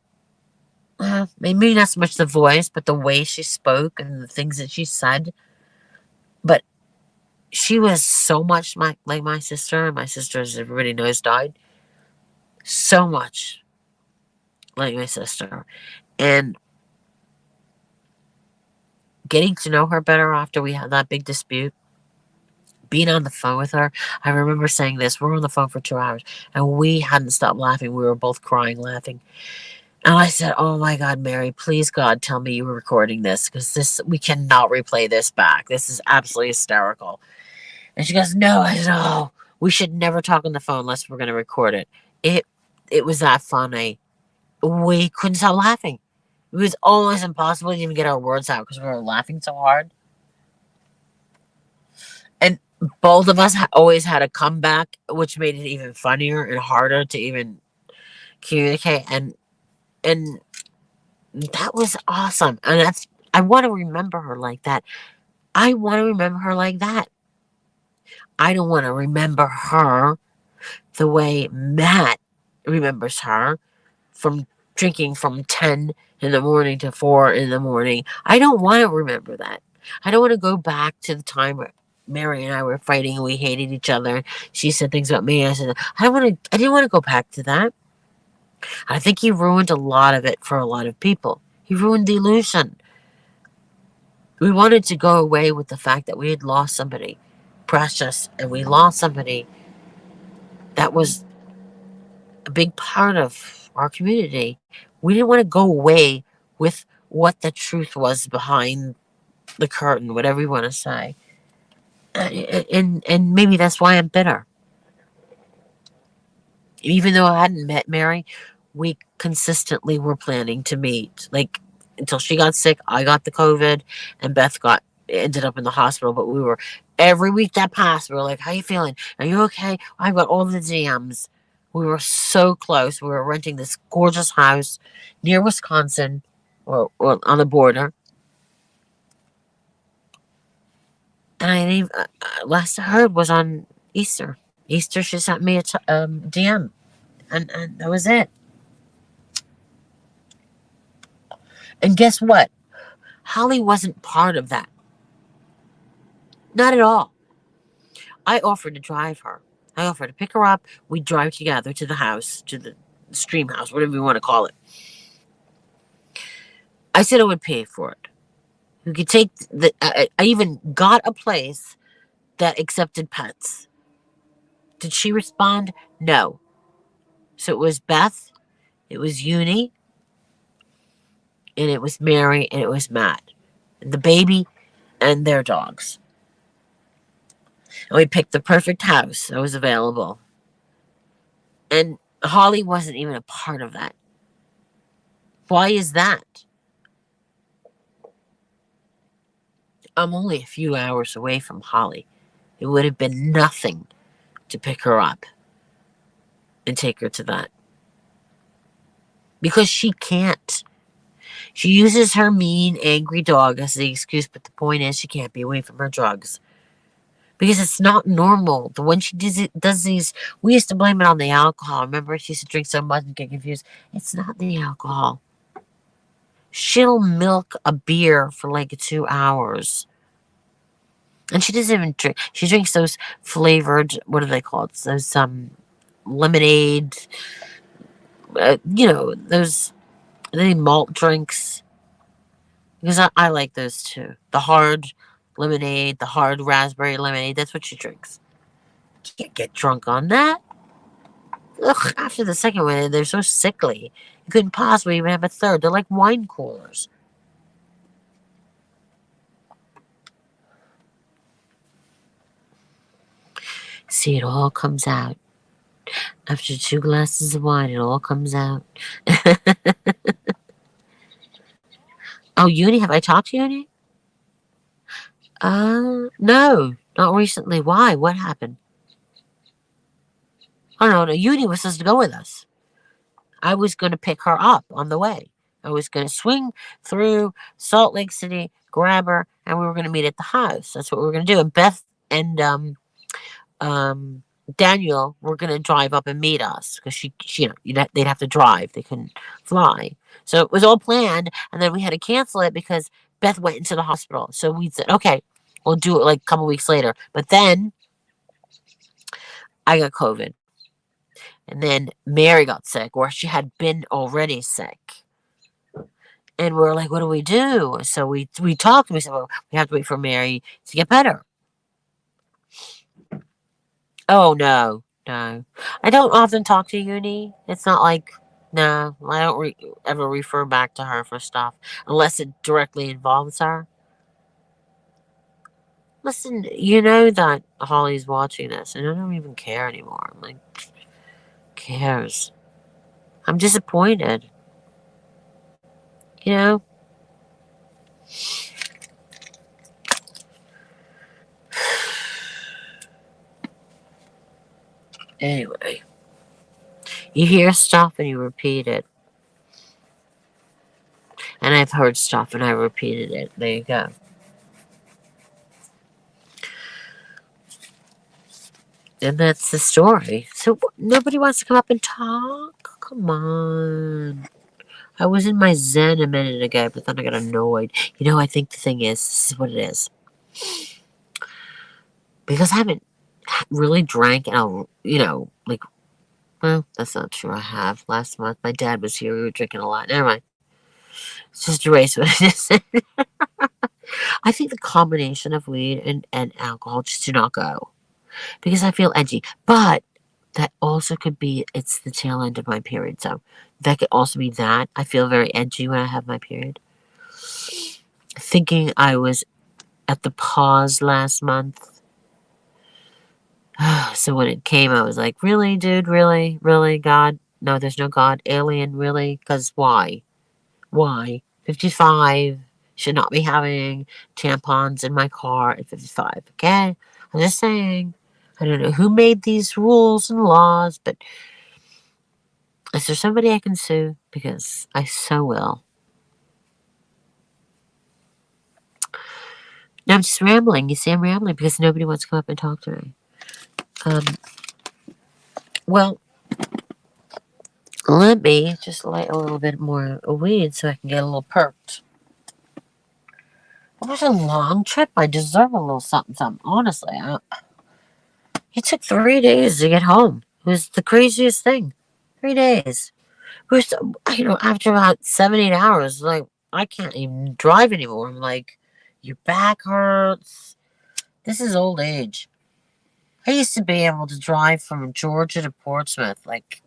maybe not so much the voice, but the way she spoke and the things that she said. But she was so much like my sister, and my sister, as everybody knows, died. So much like my sister. And getting to know her better after we had that big dispute, being on the phone with her, I remember saying this, we're on the phone for 2 hours, and we hadn't stopped laughing. We were both crying, laughing. And I said, "Oh my God, Mary, please God, tell me you were recording this, because we cannot replay this back. This is absolutely hysterical." And she goes, "No." I said, "Oh, we should never talk on the phone unless we're going to record it." It it was that funny. We couldn't stop laughing. It was almost impossible to even get our words out because we were laughing so hard. And both of us always had a comeback, which made it even funnier and harder to even communicate. And that was awesome. And I want to remember her like that. I want to remember her like that. I don't want to remember her the way Matt remembers her, from drinking from 10 in the morning to 4 in the morning. I don't want to remember that. I don't want to go back to the time where Mary and I were fighting and we hated each other. She said things about me. I didn't want to go back to that. I think he ruined a lot of it for a lot of people. He ruined the illusion. We wanted to go away with the fact that we had lost somebody precious, and we lost somebody that was a big part of our community. We didn't want to go away with what the truth was behind the curtain, whatever you want to say. And maybe that's why I'm bitter. Even though I hadn't met Mary, we consistently were planning to meet. Like until she got sick, I got the COVID, and Beth got ended up in the hospital. But we were every week that passed. We were like, "How you feeling? Are you okay?" I got all the DMs. We were so close. We were renting this gorgeous house near Wisconsin, or on the border. And I didn't even, last I heard was on Easter. Easter, she sent me a DM, and that was it. And guess what? Holly wasn't part of that. Not at all. I offered to drive her. I offered to pick her up. We'd drive together to the house, to the stream house, whatever you want to call it. I said I would pay for it. We could take the. I even got a place that accepted pets. Did she respond? No. So it was Beth, it was Uni, and it was Mary, and it was Matt, and the baby, and their dogs. And we picked the perfect house that was available. And Holly wasn't even a part of that. Why is that? I'm only a few hours away from Holly. It would have been nothing to pick her up and take her to that. Because she can't. She uses her mean, angry dog as the excuse, but the point is she can't be away from her drugs. Because it's not normal. The when she does these, we used to blame it on the alcohol. Remember, she used to drink so much and get confused. It's not the alcohol. She'll milk a beer for like 2 hours. And she doesn't even drink. She drinks those flavored, what are they called? Those lemonade, those malt drinks. Because I like those too. The hard lemonade, the hard raspberry lemonade. That's what she drinks. Can't get drunk on that. Ugh, after the second one, they're so sickly. You couldn't possibly even have a third. They're like wine coolers. See, it all comes out. After 2 glasses of wine, it all comes out. Oh, Uni, have I talked to Uni? No, not recently. Why? What happened? Oh, no, Uni was supposed to go with us. I was going to pick her up on the way. I was going to swing through Salt Lake City, grab her, and we were going to meet at the house. That's what we were going to do. And Beth and Daniel were going to drive up and meet us because they'd have to drive. They couldn't fly. So it was all planned, and then we had to cancel it because Beth went into the hospital. So we said, okay, we'll do it like a couple weeks later. But then I got COVID. And then Mary got sick, or she had been already sick. And we're like, what do we do? So we talked, and we said, well, we have to wait for Mary to get better. Oh, no. I don't often talk to Uni. It's not like, no, I don't ever refer back to her for stuff unless it directly involves her. Listen, you know that Holly's watching this, and I don't even care anymore. I'm like, who cares? I'm disappointed. You know? Anyway, you hear stuff and you repeat it. And I've heard stuff and I repeated it. There you go. And that's the story. So nobody wants to come up and talk? Come on. I was in my zen a minute ago, but then I got annoyed. I think the thing is, this is what it is. Because I haven't really drank in well, that's not true. I have. Last month, my dad was here. We were drinking a lot. Never mind. Let's just erase what I just said. I think the combination of weed and alcohol just do not go. Because I feel edgy. But that also could be, it's the tail end of my period. So that could also be that. I feel very edgy when I have my period. Thinking I was at the pause last month. So when it came, I was like, really, dude? Really? Really? God? No, there's no God. Alien? Really? Because why? Why? 55. Should not be having tampons in my car at 55, okay? I'm just saying. I don't know who made these rules and laws, but is there somebody I can sue? Because I so will. Now I'm just rambling. You see, I'm rambling because nobody wants to come up and talk to me. Um, well, let me just light a little bit more weed so I can get a little perked. It was a long trip. I deserve a little something, something. Honestly, it took 3 days to get home. It was the craziest thing. 3 days. It was, after about 7, 8 hours, like, I can't even drive anymore. I'm like, your back hurts. This is old age. I used to be able to drive from Georgia to Portsmouth, like,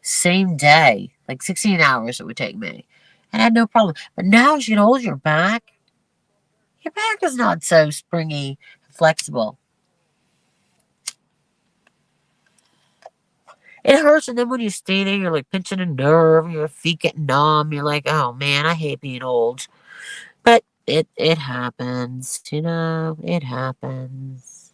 same day. Like, 16 hours it would take me. And I had no problem. But now as you get older, your back is not so springy, flexible. It hurts, and then when you stay there, you're like pinching a nerve, your feet get numb. You're like, oh man, I hate being old. But it happens, it happens.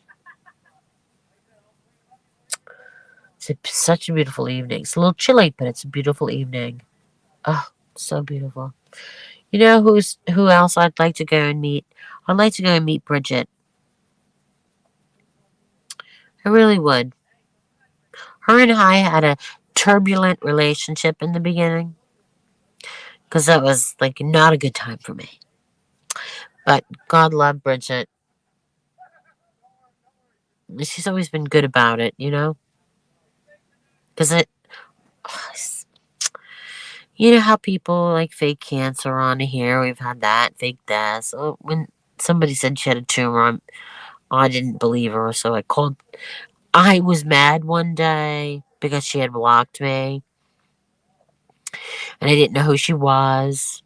Such a beautiful evening. It's a little chilly, but it's a beautiful evening. Oh, so beautiful. You know who else I'd like to go and meet? I'd like to go and meet Bridget. I really would. Her and I had a turbulent relationship in the beginning because that was like not a good time for me. But God love Bridget. She's always been good about it, because you know how people like fake cancer on here. We've had that fake deaths. Oh, when somebody said she had a tumor, I didn't believe her, so I called. I was mad one day because she had blocked me, and I didn't know who she was.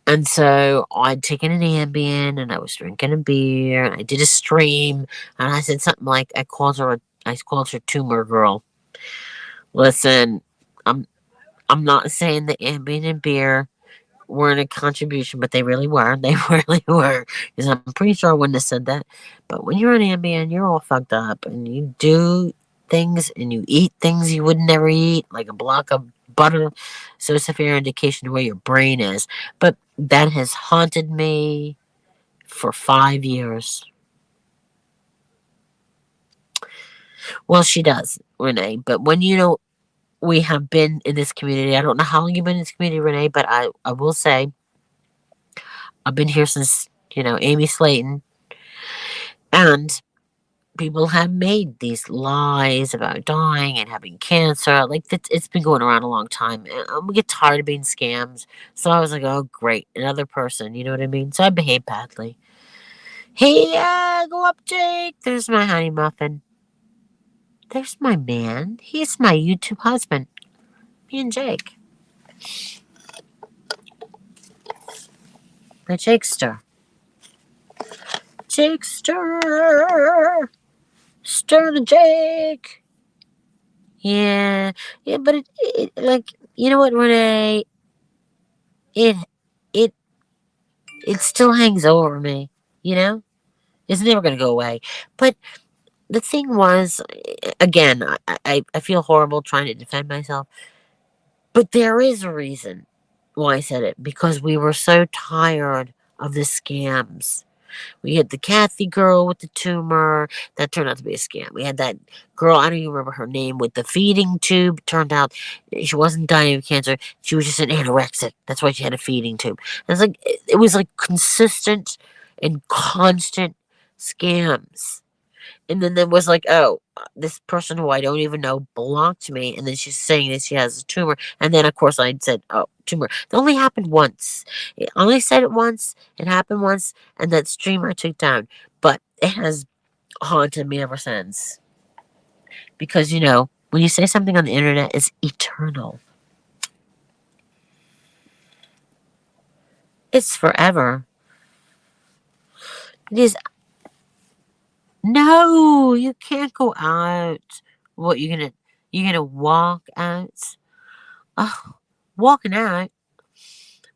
And so I'd taken an Ambien and I was drinking a beer and I did a stream and I said something like I called her tumor girl. Listen, I'm I'm not saying the Ambien and beer weren't a contribution, but they really were. They really were. Because I'm pretty sure I wouldn't have said that. But when you're on Ambien, you're all fucked up and you do things and you eat things you would never eat, like a block of butter. So it's a fair indication of where your brain is. But that has haunted me for 5 years. Well, she does, Renee. But when we have been in this community, I don't know how long you've been in this community, Renee, but I will say I've been here since, Amy Slayton. And people have made these lies about dying and having cancer. Like, it's been going around a long time. And we get tired of being scams. So I was like, oh, great. Another person. You know what I mean? So I behaved badly. Hey, go up, Jake. There's my honey muffin. There's my man. He's my YouTube husband. Me and Jake. My Jakester. Jakester. Stir the Jake. Yeah. Yeah, but it like, you know what, Renee? It, it, it still hangs over me, you know? It's never going to go away. But the thing was, again, I feel horrible trying to defend myself. But there is a reason why I said it. Because we were so tired of the scams. We had the Kathy girl with the tumor. That turned out to be a scam. We had that girl, I don't even remember her name, with the feeding tube. Turned out she wasn't dying of cancer. She was just an anorexic. That's why she had a feeding tube. And it was like consistent and constant scams. And then there was like, oh, this person who I don't even know blocked me, and then she's saying that she has a tumor. And then, of course, I said, oh, tumor. It only happened once. It only said it once. It happened once, and that stream I took down. But it has haunted me ever since. Because, when you say something on the internet, it's eternal. It's forever. Just no, you can't go out. What you gonna walk out? Oh, walking out.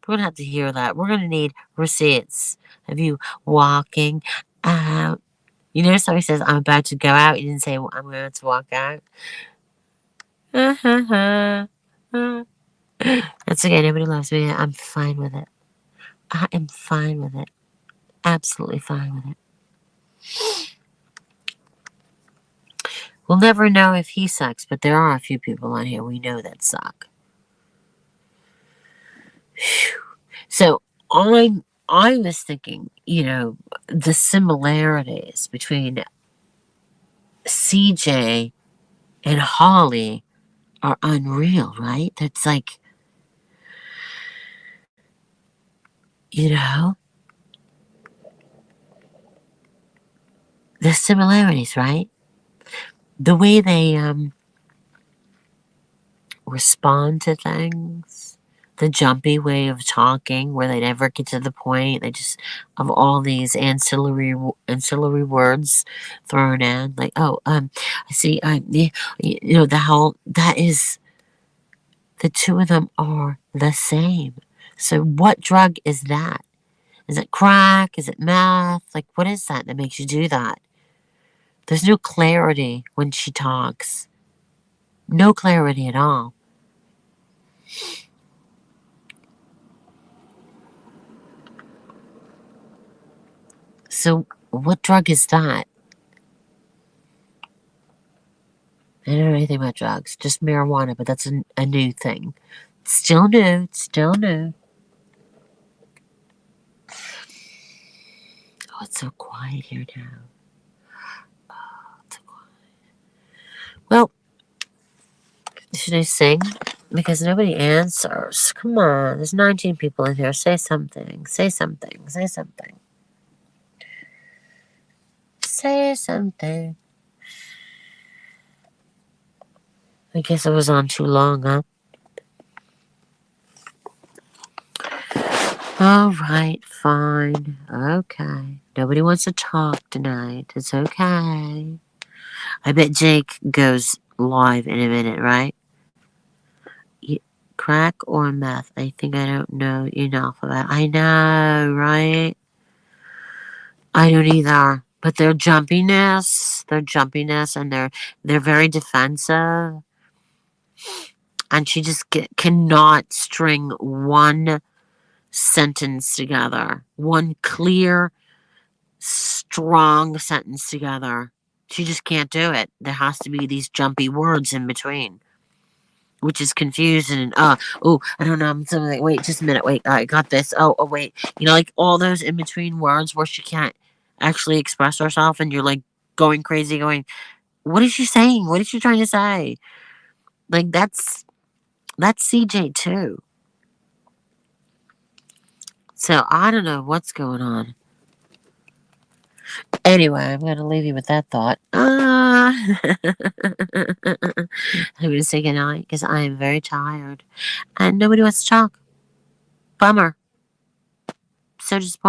We're gonna have to hear that. We're gonna need receipts of you walking out. You notice how he says, I'm about to go out? He didn't say, well, I'm going to walk out. That's okay. Nobody loves me. I'm fine with it. I am fine with it. Absolutely fine with it. We'll never know if he sucks, but there are a few people on here we know that suck. So I was thinking, the similarities between CJ and Holly are unreal, right? That's like, you know, the similarities, right? The way they respond to things, the jumpy way of talking, where they never get to the point. They just have all these ancillary words thrown in, like, oh, I see, the whole that is the two of them are the same. So what drug is that? Is it crack? Is it meth? Like, what is that makes you do that? There's no clarity when she talks. No clarity at all. So, what drug is that? I don't know anything about drugs, just marijuana, but that's a new thing. Still new, still new. Oh, it's so quiet here now. Oh, it's so quiet. Well, should I sing? Because nobody answers. Come on, there's 19 people in here. Say something. Say something. Say something. Say something. I guess I was on too long, huh? All right, fine. Okay. Nobody wants to talk tonight. It's okay. I bet Jake goes live in a minute, right? Crack or meth? I think I don't know enough about. I know, right? I don't either. But their jumpiness, and they're very defensive. And she just cannot string one sentence together, one clear, strong sentence together. She just can't do it. There has to be these jumpy words in between, which is confusing. And I don't know. I'm something like, wait, just a minute. Wait, I got this. Oh, wait. Like all those in between words where she can't actually express herself, and you're like going crazy, going, what is she saying? What is she trying to say? Like that's CJ too. So I don't know what's going on. Anyway, I'm going to leave you with that thought. I'm going to say goodnight because I am very tired and nobody wants to talk. Bummer. So disappointed.